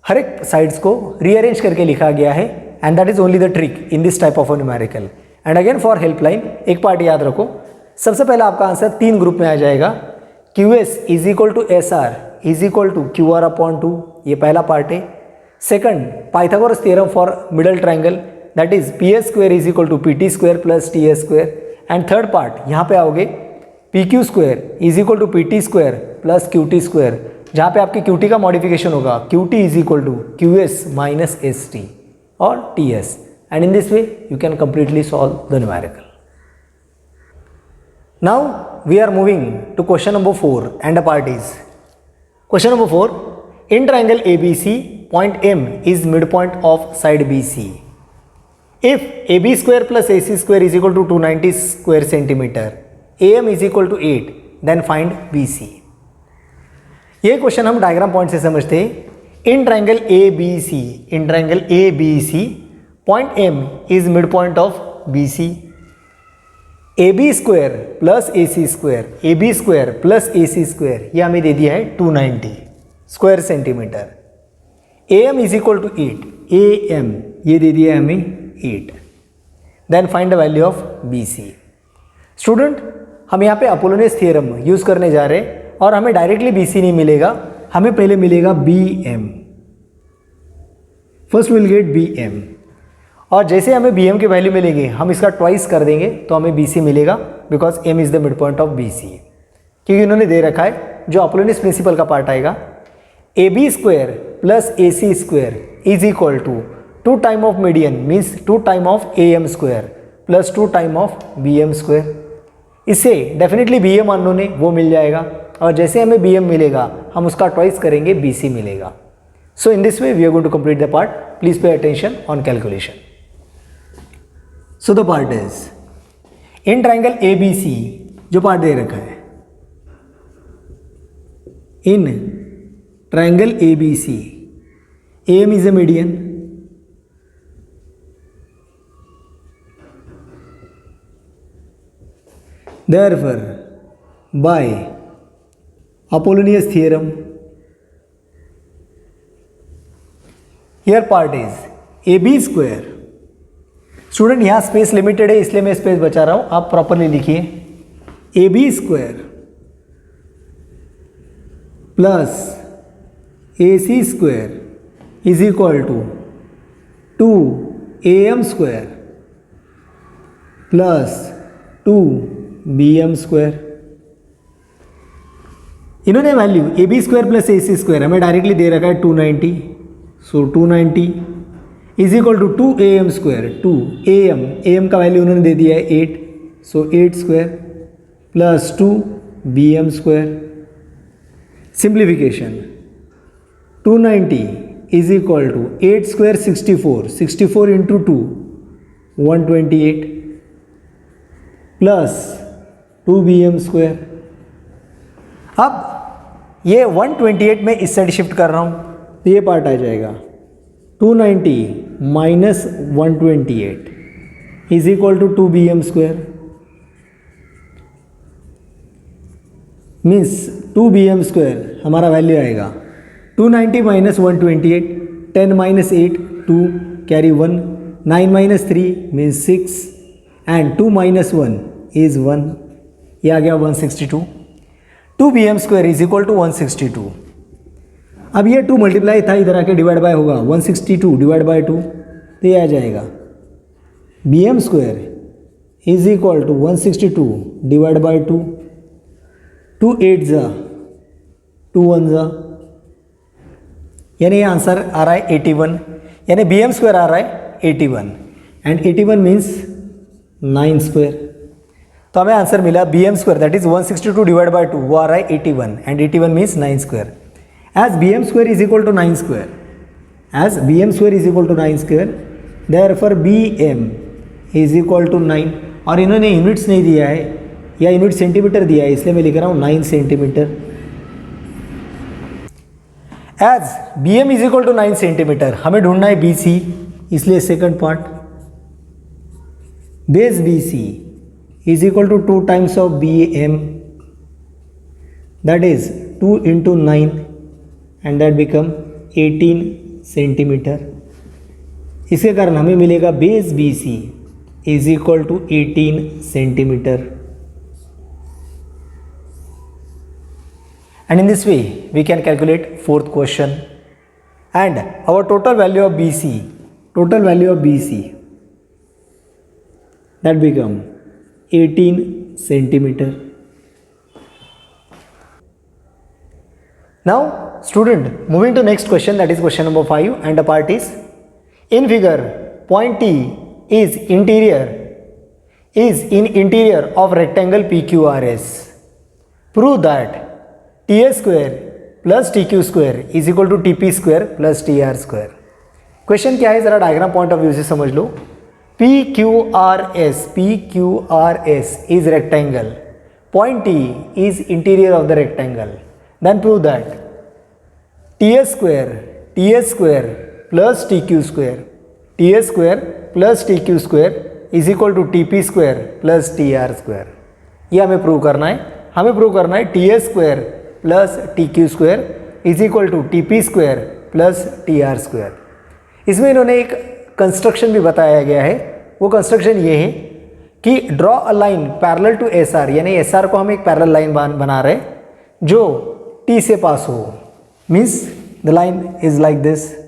हर एक sides को rearrange करके लिखा गया है, and that is only the trick in this type of a numerical. And again for helpline, एक पार्ट याद रखो, सबसे पहला आपका आंसर 3 ग्रुप में आ जाएगा. QS is equal to SR is equal to QR upon 2, ये पहला पार्ट है. Second, Pythagoras theorem for middle triangle, that is PS square is equal to PT square plus TS square. And third part यहाँ पे आओगे PQ square is equal to PT square plus QT square, जहाँ पे आपके QT का modification होगा QT is equal to QS minus ST और TS. and in this way you can completely solve the numerical. Now we are moving to question number 4 and the part is question number 4. In triangle ABC, point M is midpoint of side BC. If AB square plus AC square is equal to 290 square centimeter, AM is equal to 8, then find BC. ये question हम diagram point से समझते हैं. In triangle A B C point M is mid point of B C. A B square plus A C square ये हमें दे दिया है 290 square centimetre. A M is equal to 8, A M ये दे दिया है हमें 8. Then find the value of B C. Student, हम यहाँ पे अपोलोनियस थ्योरम यूज करने जा रहे हैं और हमें डायरेक्टली बी सी नहीं मिलेगा, हमें पहले मिलेगा B M. First will get B M, और जैसे हमें बी एम की वैल्यू मिलेगी हम इसका ट्वाइस कर देंगे तो हमें बी सी मिलेगा, because M is the mid point of B C. क्योंकि इन्होंने दे रखा है जो अपोलोनियस प्रिंसिपल का पार्ट आएगा, A B square plus A C square is equal to 2 time of median means 2 time of A M square plus 2 time of B M square. इससे definitely B M unknown है वो मिल जाएगा, और जैसे हमें B M मिलेगा हम उसका ट्वाइस करेंगे बी सी मिलेगा. So in this way we are going to complete the part. Please pay attention on calculation. So the part is in triangle A B C, जो पार्ट दे रखा है in triangle A B C, A M is a median, therefore by Apollonius theorem, here part is AB square. Student यहाँ space limited है इसलिए मैं space बचा रहा हूँ, आप प्रॉपरली लिखिए. AB square plus AC square is equal to 2AM square plus 2BM square. इन्होंने value A B square plus A C square हमें डायरेक्टली दे रखा है 290. So 290 is equal to 2AM square, 2AM का वैल्यू उन्होंने दे दिया है 8. So 8 square plus 2BM square. Simplification 290 is equal to 8 square 64 into 2 128 plus 2BM square. अब ये 128 में इस साइड शिफ्ट कर रहा हूँ तो ये पार्ट आ जाएगा 290 minus 128 is equal to 2BM square. Means 2BM square हमारा वैल्यू आएगा 290 minus 128, 10 minus 8 2 carry 1, 9 minus 3 means 6 and 2 minus 1 is 1. ये आ गया 162. 2BM square is equal to 162. अब ये 2 मल्टीप्लाई था इधर आके डिवाइड बाय होगा 162 डिवाइड बाय 2 तो ये आ जाएगा BM square is equal to 162 divide by 2. 2 8 जा 2 1 जा, यानी ये आंसर आ रहा है 81. यानी BM स्क्वायर आ रहा है 81 एंड 81 मीन्स 9 स्क्वायर. तो हमें आंसर मिला BM square that is 162 divide by 2 वो आ रहा है 81 and 81 means 9 square. As BM square is equal to 9 square, as BM square is equal to 9 square, therefore BM is equal to 9. और इन्होंने units नहीं दिया है या यूनिट सेंटीमीटर दिया है इसलिए मैं लिख रहा हूँ 9 centimetre. As BM is equal to 9 centimetre हमें ढूंढना है BC, इसलिए second part base BC is equal to 2 times of BM, that is 2 into 9 and that become 18 centimetre. इसके कारण हमें मिलेगा base BC is equal to 18 centimetre. And in this way we can calculate fourth question and our total value of BC that become 18 centimetre. Now student, moving to next question, that is question number 5 and the part is in figure point T is in interior of rectangle PQRS. Prove that TS square plus TQ square is equal to TP square plus TR square. Question क्या है ज़रा diagram point of view से समझ लो. PQRS is rectangle. Point T is interior of the rectangle. Then prove that TS square plus TQ square is equal to TP square plus TR square. ये हमें prove करना है. TS square plus TQ square is equal to TP square plus TR square. इसमें इन्होंने एक construction भी बताया गया है. वो कंस्ट्रक्शन ये है कि draw a line parallel to SR, यानी SR को हम एक पैरेलल लाइन बना रहे जो T से पास हो. Means the line is like this.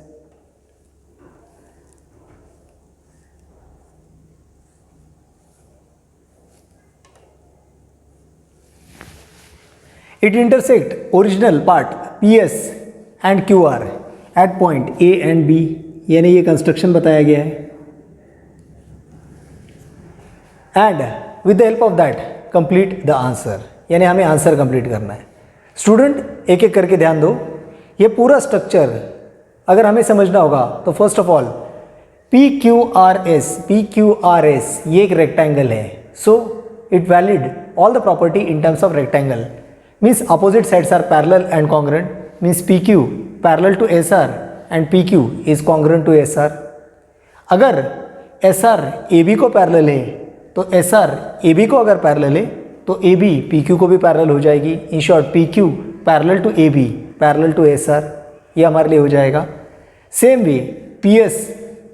It intersect original part PS and QR at point A and B. यानी ये कंस्ट्रक्शन बताया गया है. And with the help of that complete the answer, यानी हमें आंसर कंप्लीट करना है. स्टूडेंट एक एक करके ध्यान दो. ये पूरा स्ट्रक्चर अगर हमें समझना होगा तो फर्स्ट ऑफ ऑल PQRS ये एक रेक्टेंगल है. So it valid all the property in terms of rectangle. Means opposite sides are parallel and congruent. Means PQ parallel to SR and PQ is congruent to SR. अगर SR AB को parallel है तो SR AB को अगर parallel है तो AB PQ को भी पैरेलल हो जाएगी. In short PQ parallel to AB parallel to SR, ये हमारे लिए हो जाएगा. Same way PS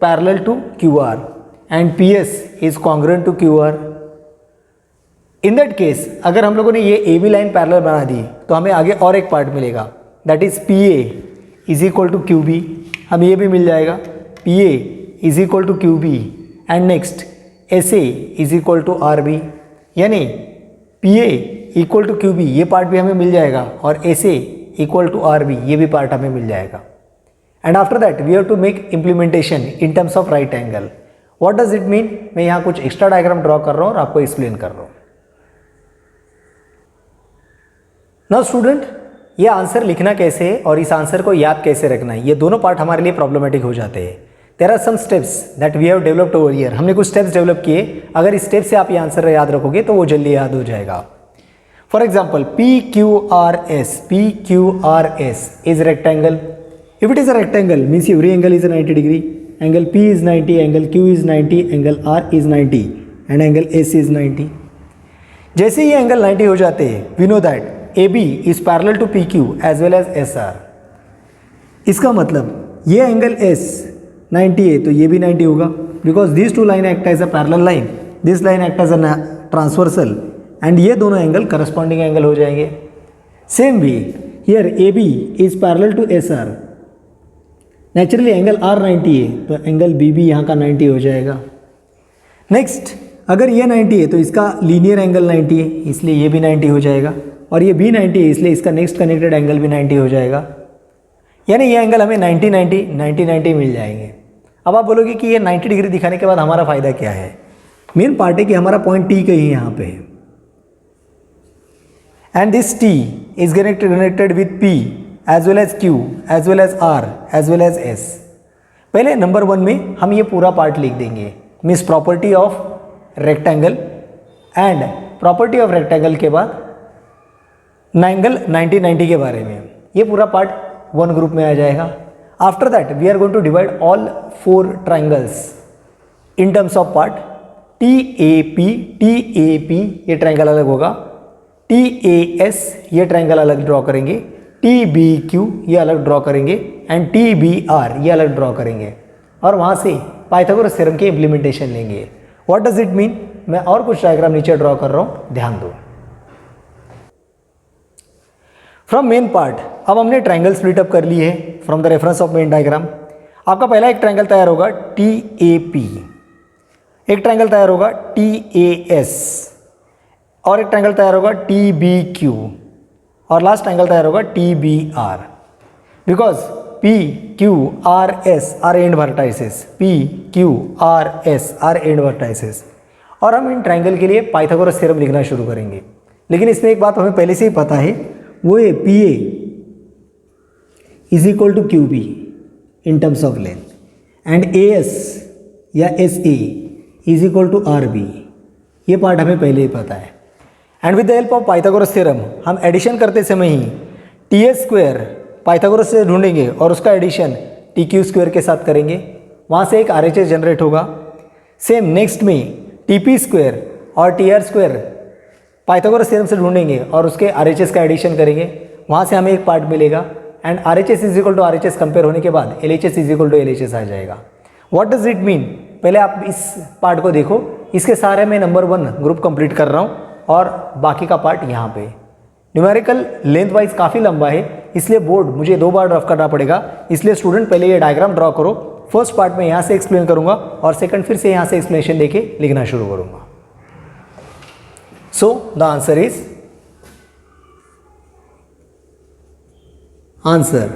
parallel to QR and PS is congruent to QR. In that case अगर हम लोगों ने ये AB लाइन पैरेलल बना दी तो हमें आगे और एक पार्ट मिलेगा, that is PA is equal to QB. हमें ये भी मिल जाएगा, PA is equal to QB. And next SA is equal to RB, यानी PA इक्वल टू QB ये पार्ट भी हमें मिल जाएगा और SA इक्वल टू RB ये भी पार्ट हमें मिल जाएगा. And after that we have to make implementation in terms of right angle. What does it mean? मैं यहाँ कुछ एक्स्ट्रा डायग्राम ड्रॉ कर रहा हूँ और आपको एक्सप्लेन कर रहा हूँ. नाउ स्टूडेंट, ये आंसर लिखना कैसे है और इस आंसर को याद कैसे रखना है, ये दोनों पार्ट हमारे लिए प्रॉब्लमेटिक हो जाते हैं. There are some steps that we have developed over here. हमने कुछ स्टेप्स डेवलप किए. अगर इस स्टेप से आप ये आंसर याद रखोगे तो वो जल्दी याद हो जाएगा. For example PQRS is rectangle. If it is a rectangle means every angle is 90 degree. Angle P is 90, angle Q is 90, angle R is 90 and angle S is 90. जैसे ये एंगल 90 हो जाते हैं we know that AB is parallel to PQ as well as SR. इसका मतलब ये angle S 90 है तो ये भी 90 होगा, because this two line act as a parallel line, this line act as a transversal and ये दोनों एंगल करस्पॉन्डिंग एंगल हो जाएंगे. Same way here AB is parallel to SR. Naturally angle R 90 है तो एंगल B भी यहाँ का 90 हो जाएगा. नेक्स्ट अगर ये 90 है तो इसका लीनियर एंगल 90 है इसलिए ये भी 90 हो जाएगा, और ये भी 90 है इसलिए इसका नेक्स्ट कनेक्टेड एंगल भी 90 हो जाएगा. यानी ये एंगल हमें 90 मिल जाएंगे. अब आप बोलोगे कि ये 90 डिग्री दिखाने के बाद हमारा फ़ायदा क्या है? मेन पार्ट है कि हमारा पॉइंट T कहीं यहाँ पे है and this T is connected with P as well as Q as well as R as well as S. पहले नंबर 1 में हम ये पूरा पार्ट लिख देंगे, means property of rectangle, and property of rectangle के बाद एंगल 90 के बारे में. ये पूरा पार्ट 1 ग्रुप में आ जाएगा. After that we are going to divide all 4 triangles in terms of part. TAP ये ट्राइंगल अलग होगा, TAS ये ट्राइंगल अलग ड्रॉ करेंगे, TBQ ये अलग ड्रॉ करेंगे एंड TBR ये अलग ड्रॉ करेंगे, और वहाँ से पाइथागोरस थ्योरम के इम्प्लीमेंटेशन लेंगे. What does it mean? मैं और कुछ डायग्राम नीचे ड्रॉ कर रहा हूँ, ध्यान दो. फ्रॉम मेन पार्ट अब हमने ट्राइंगल स्प्लिट अप कर ली है from the reference of main diagram. आपका पहला एक ट्राइंगल तैयार होगा TAP, एक ट्राइंगल तैयार होगा TAS, और एक ट्राइंगल तैयार होगा TBQ, और लास्ट ट्राइंगल तैयार होगा TBR. Because P Q R S are end vertices, P Q R S are end vertices। और हम इन ट्रायंगल के लिए पाइथागोरस थ्योरम लिखना शुरू करेंगे। लेकिन इसमें एक बात हमें पहले से ही पता है, वो है PA is equal to QB in terms of length and AS या SA is equal to RB। ये पार्ट हमें पहले ही पता है। And with the help of Pythagoras theorem हम एडिशन करते समय ही TS स्क्वायर पाइथागोरस से ढूंढेंगे और उसका एडिशन TQ स्क्वायर के साथ करेंगे, वहाँ से एक RHS जनरेट होगा। सेम नेक्स्ट में TP स्क्वायर और TR स्क्वायर पाइथागोरस थ्योरम से ढूंढेंगे और उसके RHS का एडिशन करेंगे, वहाँ से हमें एक पार्ट मिलेगा। And RHS is equal to RHS compare होने के बाद LHS is equal to LHS आ जाएगा। What does it mean? पहले आप इस पार्ट को देखो, इसके सारे मैं नंबर 1 ग्रुप कंप्लीट कर रहा हूँ और बाकी का पार्ट यहाँ पे। न्यूमेरिकल लेंथ वाइज काफ़ी लंबा है, इसलिए बोर्ड मुझे 2 बार ड्रॉ करना पड़ेगा। इसलिए स्टूडेंट पहले ये डायग्राम ड्रॉ करो। फर्स्ट पार्ट में यहाँ से एक्सप्लेन करूँगा और सेकंड फिर से यहाँ से एक्सप्लेनेशन देके लिखना शुरू करूँगा। So the answer is answer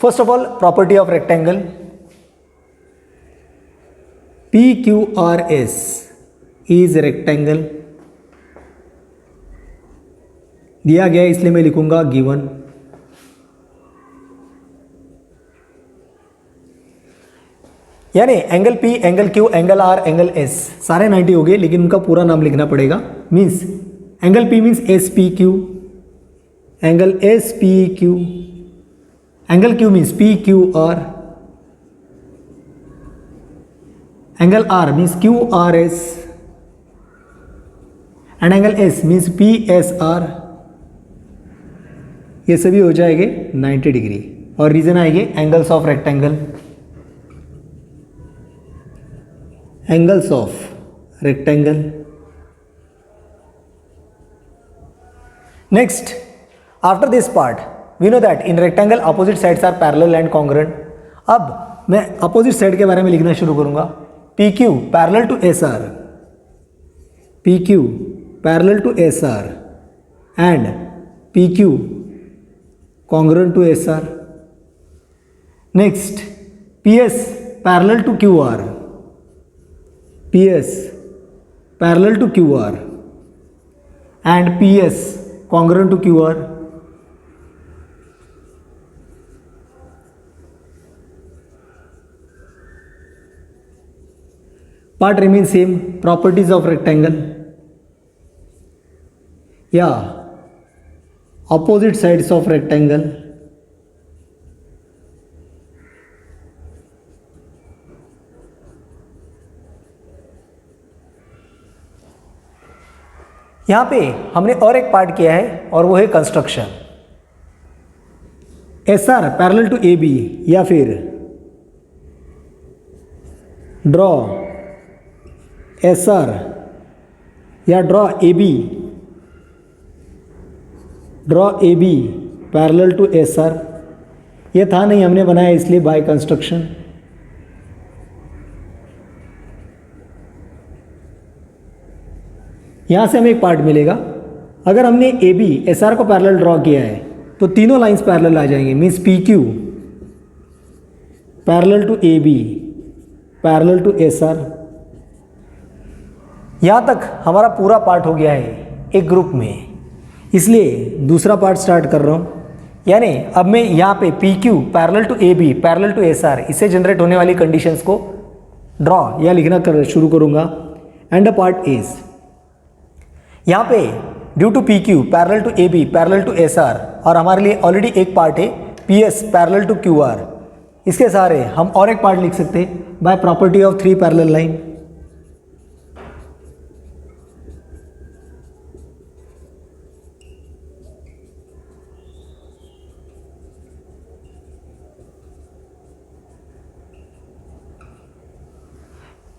first of all property of rectangle PQRS is rectangle दिया गया, इसलिए मैं लिखूंगा गिवन। यानी angle P, angle Q, angle R, angle S सारे 90 हो गए, लेकिन उनका पूरा नाम लिखना पड़ेगा। Means angle P means SPQ, angle SPQ, angle Q means PQR, angle R means QRS and angle S means PSR। ये सभी हो जाएंगे 90 डिग्री और रीजन आएंगे angles of rectangle, angles of rectangle. Next, after this part we know that in rectangle opposite sides are parallel and congruent. अब मैं opposite side के बारे में लिखना शुरू करूंगा। PQ parallel to SR, PQ parallel to SR and PQ congruent to SR. Next, PS parallel to QR, PS parallel to QR and PS congruent to QR. Part remains same. Properties of rectangle. Yeah. Opposite sides of rectangle, यहाँ पे हमने और एक part किया है और वो है construction. SR parallel to AB या फिर ड्रॉ SR या draw AB parallel to SR। ये था नहीं, हमने बनाया इसलिए बाय कंस्ट्रक्शन। यहाँ से हमें एक पार्ट मिलेगा। अगर हमने AB SR को पैरेलल ड्रॉ किया है तो तीनों लाइंस पैरेलल आ जाएंगे। Means PQ parallel to AB parallel to SR। यहाँ तक हमारा पूरा पार्ट हो गया है एक ग्रुप में, इसलिए दूसरा पार्ट स्टार्ट कर रहा हूँ। यानी अब मैं यहाँ पे PQ parallel to AB parallel to SR इससे जनरेट होने वाली कंडीशंस को ड्रॉ या लिखना शुरू करूँगा। एंड द पार्ट इज यहाँ पे due to PQ parallel to AB parallel to SR और हमारे लिए ऑलरेडी एक पार्ट है PS पैरेलल टू QR। इसके सारे हम और एक पार्ट लिख सकते हैं by property of 3 parallel line.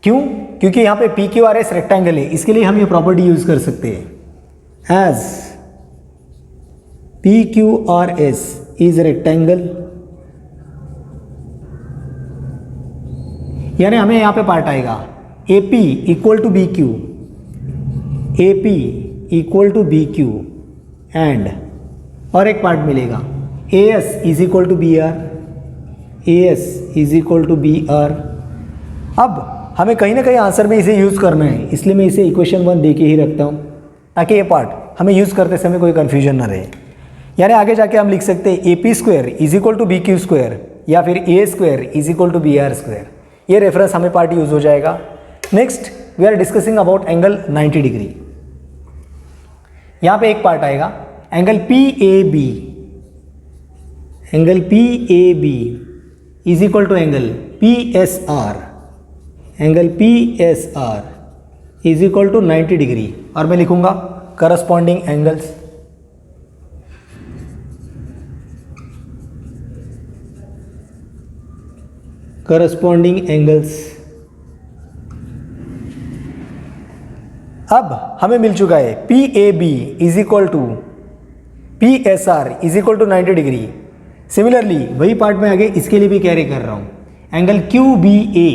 क्यों? क्योंकि यहाँ पे PQRS रेक्टेंगल है, इसके लिए हम ये प्रॉपर्टी यूज कर सकते हैं। एज PQRS इज रेक्टेंगल, यानी हमें यहाँ पे पार्ट आएगा AP equal to BQ, AP equal to BQ and और एक पार्ट मिलेगा A S is equal to B R, A S is equal to B R. अब हमें कहीं ना कहीं आंसर में इसे यूज़ करना है, इसलिए मैं इसे इक्वेशन 1 दे के ही रखता हूँ ताकि ये पार्ट हमें यूज़ करते समय कोई कन्फ्यूजन ना रहे। यानी आगे जाके हम लिख सकते हैं A P square is equal to B Q square या फिर A square is equal to B R square. ये रेफरेंस हमें पार्ट यूज़ हो जाएगा। Next we are discussing about angle 90 degree. यहाँ पे एक पार्ट आएगा angle P A B, angle P A B is equal to angle P S R, angle P S R is equal to 90 degree. और मैं लिखूंगा corresponding angles. Corresponding angles. अब हमें मिल चुका है P A B is equal to P S R is equal to 90 degree. Similarly वही part में आगे इसके लिए भी कैरी कर रहा हूं, angle Q B A,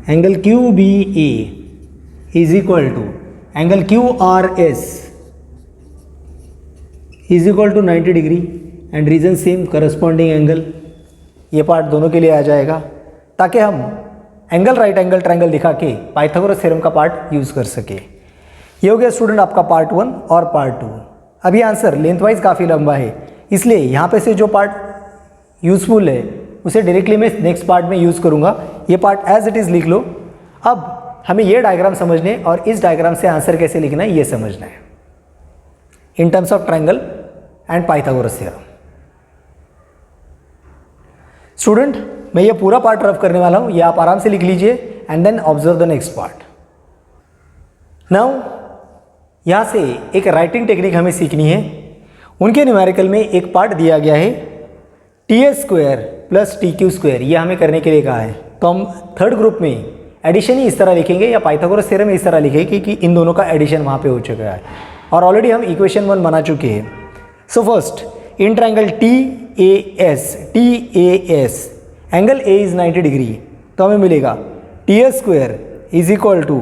angle Q B A is equal to angle Q R S is equal to 90 degree and reason same corresponding angle. ये पार्ट दोनों के लिए आ जाएगा ताकि हम एंगल राइट एंगल ट्रायंगल दिखा के पाइथागोरस थ्योरम का पार्ट यूज़ कर सके। ये हो गया स्टूडेंट आपका पार्ट 1 और पार्ट 2। अभी आंसर लेंथ वाइज काफ़ी लंबा है, इसलिए यहाँ पे से जो पार्ट यूज़फुल है उसे डायरेक्टली मैं नेक्स्ट पार्ट में यूज़ करूँगा। ये पार्ट एज इट इज़ लिख लो। अब हमें ये डायग्राम समझने और इस डायग्राम से आंसर कैसे लिखना है ये समझना है इन terms of triangle and Pythagoras theorem. Student मैं ये पूरा पार्ट रफ करने वाला हूँ, ये आप आराम से लिख लीजिए and then observe the next part. Now यहाँ से एक राइटिंग टेक्निक हमें सीखनी है। उनके न्यूमेरिकल में एक पार्ट दिया गया है T S square plus T Q square, ये हमें करने के लिए कहा है। तो हम थर्ड ग्रुप में एडिशन ही इस तरह लिखेंगे या पाइथागोरस थ्योरम इस तरह लिखेंगे कि इन दोनों का एडिशन वहाँ पे हो चुका है और ऑलरेडी हम इक्वेशन 1 बना चुके हैं। So first in triangle T A S angle A is 90 degree, तो हमें मिलेगा T S square is equal to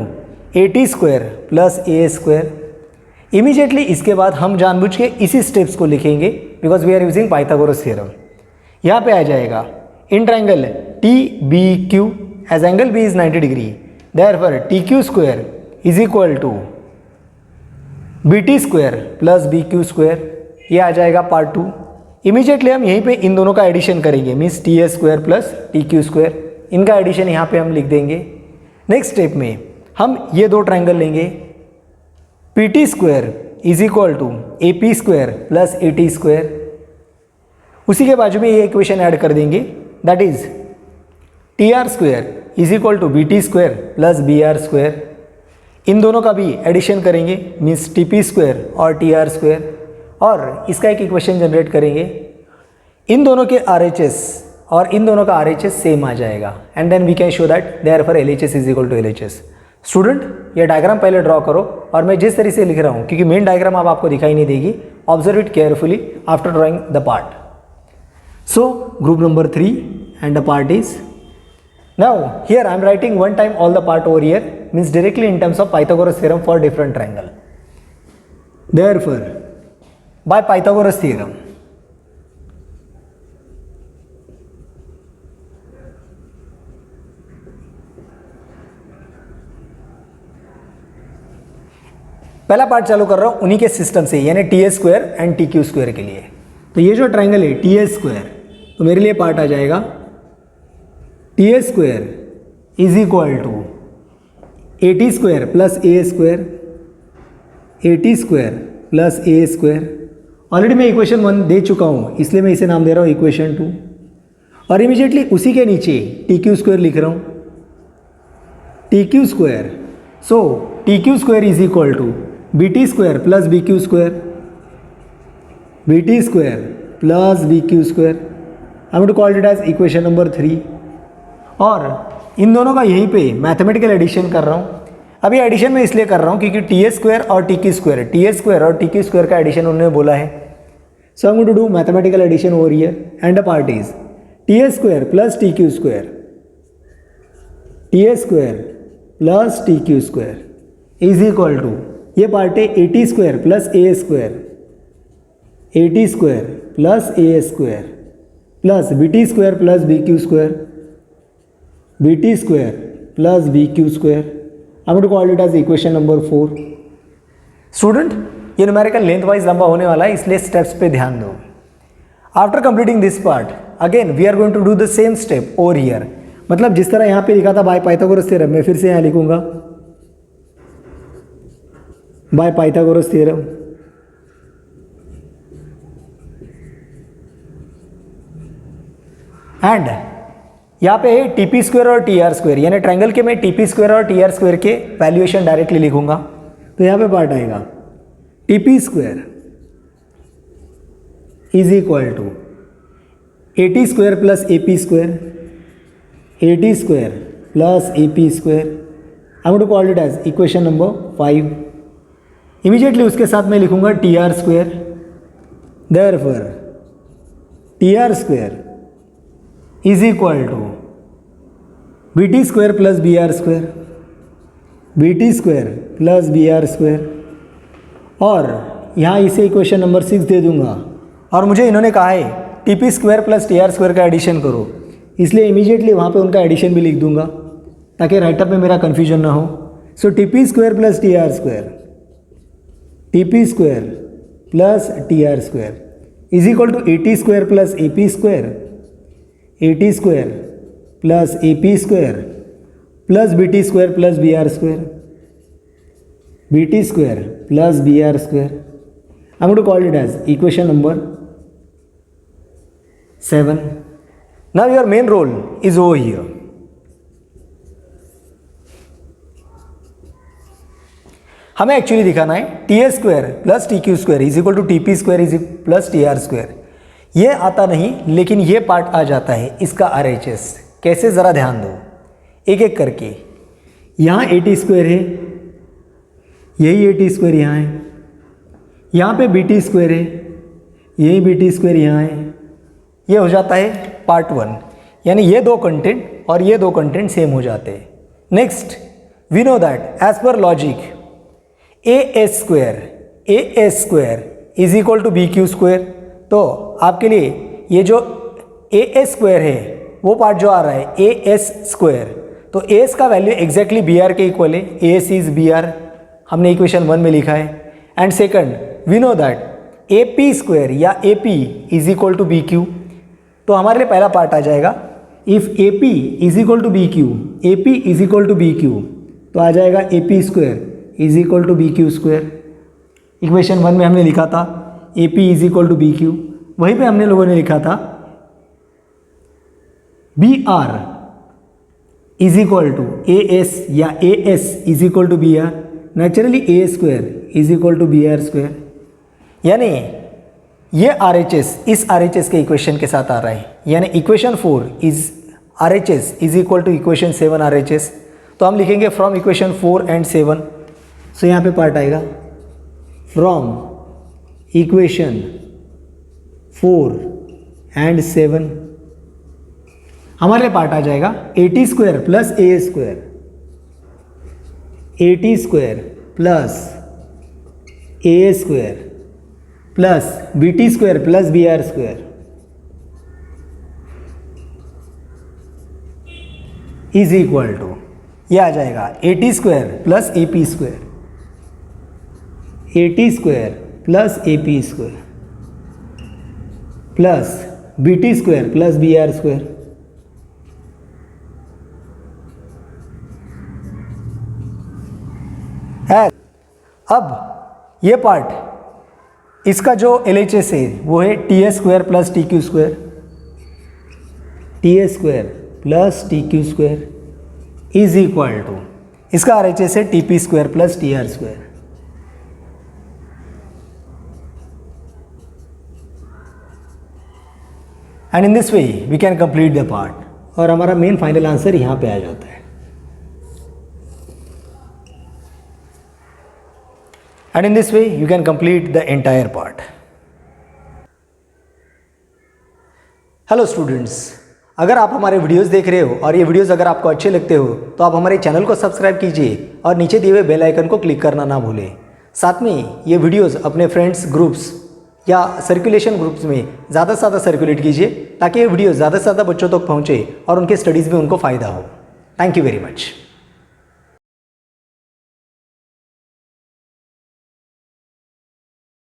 A T square plus A square. Immediately इसके बाद हम जानबूझ के इसी स्टेप्स को लिखेंगे because we are using Pythagoras theorem. यहाँ पे आ जाएगा in triangle T B Q as angle B is 90 degree, therefore T Q square is equal to B T square plus B Q square. ये आ जाएगा part 2। Immediately हम यहीं पे इन दोनों का एडिशन करेंगे, means T S square plus T Q square. इनका एडिशन यहाँ पे हम लिख देंगे। नेक्स्ट स्टेप में हम ये दो ट्रायंगल लेंगे, P T square is equal to A P square plus A T square. उसी के बाजू में ये इक्वेशन ऐड कर देंगे, that is T R square is equal to B T square plus B R square. इन दोनों का भी एडिशन करेंगे, मीन्स टी पी स्क्वायर और टी आर स्क्वायर, और इसका एक इक्वेशन जनरेट करेंगे। इन दोनों के RHS और इन दोनों का RHS सेम आ जाएगा and then we can show that therefore LHS is equal to LHS। Student ये डायग्राम पहले ड्रॉ करो और मैं जिस तरीके से लिख रहा हूँ, क्योंकि मेन डायग्राम अब आपको दिखाई नहीं देगी, observe it carefully after drawing the part. So group number 3 and the part is now here I am writing one time all the part over here, means directly in terms of Pythagoras theorem for different triangle. Therefore by Pythagoras theorem, पहला part चालू कर रहा हूं उन्हीं के system से, यानी T S square and T Q square के लिए। तो ये जो ट्रायंगल है टी एस स्क्वायर, तो मेरे लिए पार्ट आ जाएगा T S square is equal to A T square plus A square, A T square plus A square. Already मैं इक्वेशन 1 दे चुका हूँ, इसलिए मैं इसे नाम दे रहा हूँ इक्वेशन 2। और इमीडिएटली उसी के नीचे टी क्यू स्क्वायर लिख रहा हूँ, T Q square. So T Q square is equal to B T square plus B Q square, B T square plus B Q square. I am to call it as equation number 3। और इन दोनों का यहीं पे mathematical addition कर रहा हूँ। अभी addition में इसलिए कर रहा हूँ क्योंकि टी एस स्क्वायर और T Q square, T S square और टी क्यू स्क्वायर का एडिशन उन्होंने बोला है। So I am going to do mathematical addition over here and the part is T S square plus T Q square, T S square plus T Q square is equal to, ये part है A T square plus A square, A T square plus A square plus B T square plus B Q square, B T square plus B Q square. I am to call it as equation number 4। Student, ये numerical length wise लंबा होने वाला है, इसलिए steps पे ध्यान दो। After completing this part again we are going to do the same step over here. मतलब जिस तरह यहाँ पे लिखा था बाय पाइथागोरस थ्योरम, मैं फिर से यहाँ लिखूंगा बाय पाइथागोरस थ्योरम। एंड यहाँ पे है टीपी स्क्वायर और टी आर स्क्वायर, यानी ट्रायंगल के मैं टीपी स्क्वायर और टी आर स्क्वायर के वैल्यूएशन डायरेक्टली लिखूंगा। तो यहाँ पे पार्ट आएगा T P square is equal to A T square plus A P square, A T square plus A P square. I am to call it as equation number 5। Immediately उसके साथ मैं लिखूंगा T R square, therefore T R square is equal to B T square plus B R square, B T square plus B R square. और यहाँ इसे equation number 6 दे दूंगा। और मुझे इन्होंने कहा है T P square plus T R square का एडिशन करो, इसलिए इमीडिएटली वहाँ पे उनका एडिशन भी लिख दूंगा ताकि राइटअप में मेरा कन्फ्यूजन ना हो। So T P square plus T R square, T P square plus T R square is equal to A T square plus A P square, A T square plus A P square plus B T square plus B R square, B T square plus B R square. I am to call it as equation number 7। Now your main role is over here. हमें actually दिखाना है T A square plus T Q square is equal to T P square is plus T R square. ये आता नहीं, लेकिन ये part आ जाता है इसका आर एच एस। कैसे, ज़रा ध्यान दो एक एक करके। यहाँ ए टी स्क्वायर है, यही ए टी स्क्वायर यहाँ है, यहाँ पे बी टी स्क्वायर है, यही बी टी स्क्वायर यहाँ है। ये हो जाता है पार्ट 1, यानी ये दो कंटेंट और ये दो कंटेंट सेम हो जाते हैं। Next we know that as पर logic A S square is equal to B Q square. तो आपके लिए ये जो ए एस स्क्वायर है वो पार्ट जो आ रहा है ए एस स्क्वायर, तो ए एस का वैल्यू एग्जैक्टली बी आर के इक्वल है। A S is B R, हमने इक्वेशन 1 में लिखा है। And second we know that A P square या A P is equal to B Q. तो हमारे लिए पहला पार्ट आ जाएगा if A P is equal to B Q, A P is equal to B Q, तो आ जाएगा A P square is equal to B Q square. Equation 1 में हमने लिखा था A P is equal to B Q, वहीं पे हमने लोगों ने लिखा था B R is equal to A S या A S is equal to B R. Naturally A square is equal to B R square, यानी ये आर एच एस इस आर एच एस के इक्वेशन के साथ आ रहा है, यानी equation 4 is are H S is equal to equation 7 R H S. तो हम लिखेंगे फ्रॉम इक्वेशन 4 एंड 7। सो यहाँ पे पार्ट आएगा फ्रॉम इक्वेशन 4 एंड 7। हमारे लिए पार्ट आ जाएगा A T square plus A square, A T square plus A square plus B T square plus B R square is equal to, यह आ जाएगा A T square plus A P square, A T square plus A P square plus B T square plus B R square. अब ये part इसका जो LHS है वो है T A square plus T Q square, T A square plus T Q square is equal to, इसका RHS है T P square plus T R square. And in this way we can complete the part, और हमारा main final answer यहाँ पे आ जाता है। And in this way you can complete the entire part. Hello students, अगर आप हमारे videos देख रहे हो और ये वीडियोस अगर आपको अच्छे लगते हो तो आप हमारे चैनल को सब्सक्राइब कीजिए और नीचे दिए हुए बेल आइकन को क्लिक करना ना भूलें। साथ में ये वीडियोस अपने फ्रेंड्स, ग्रुप्स या सर्कुलेशन ग्रुप्स में ज़्यादा से ज़्यादा सर्कुलेट कीजिए ताकि ये वीडियो ज़्यादा से ज़्यादा बच्चों तक पहुँचे और उनके स्टडीज़ में उनको फ़ायदा हो। Thank you very much.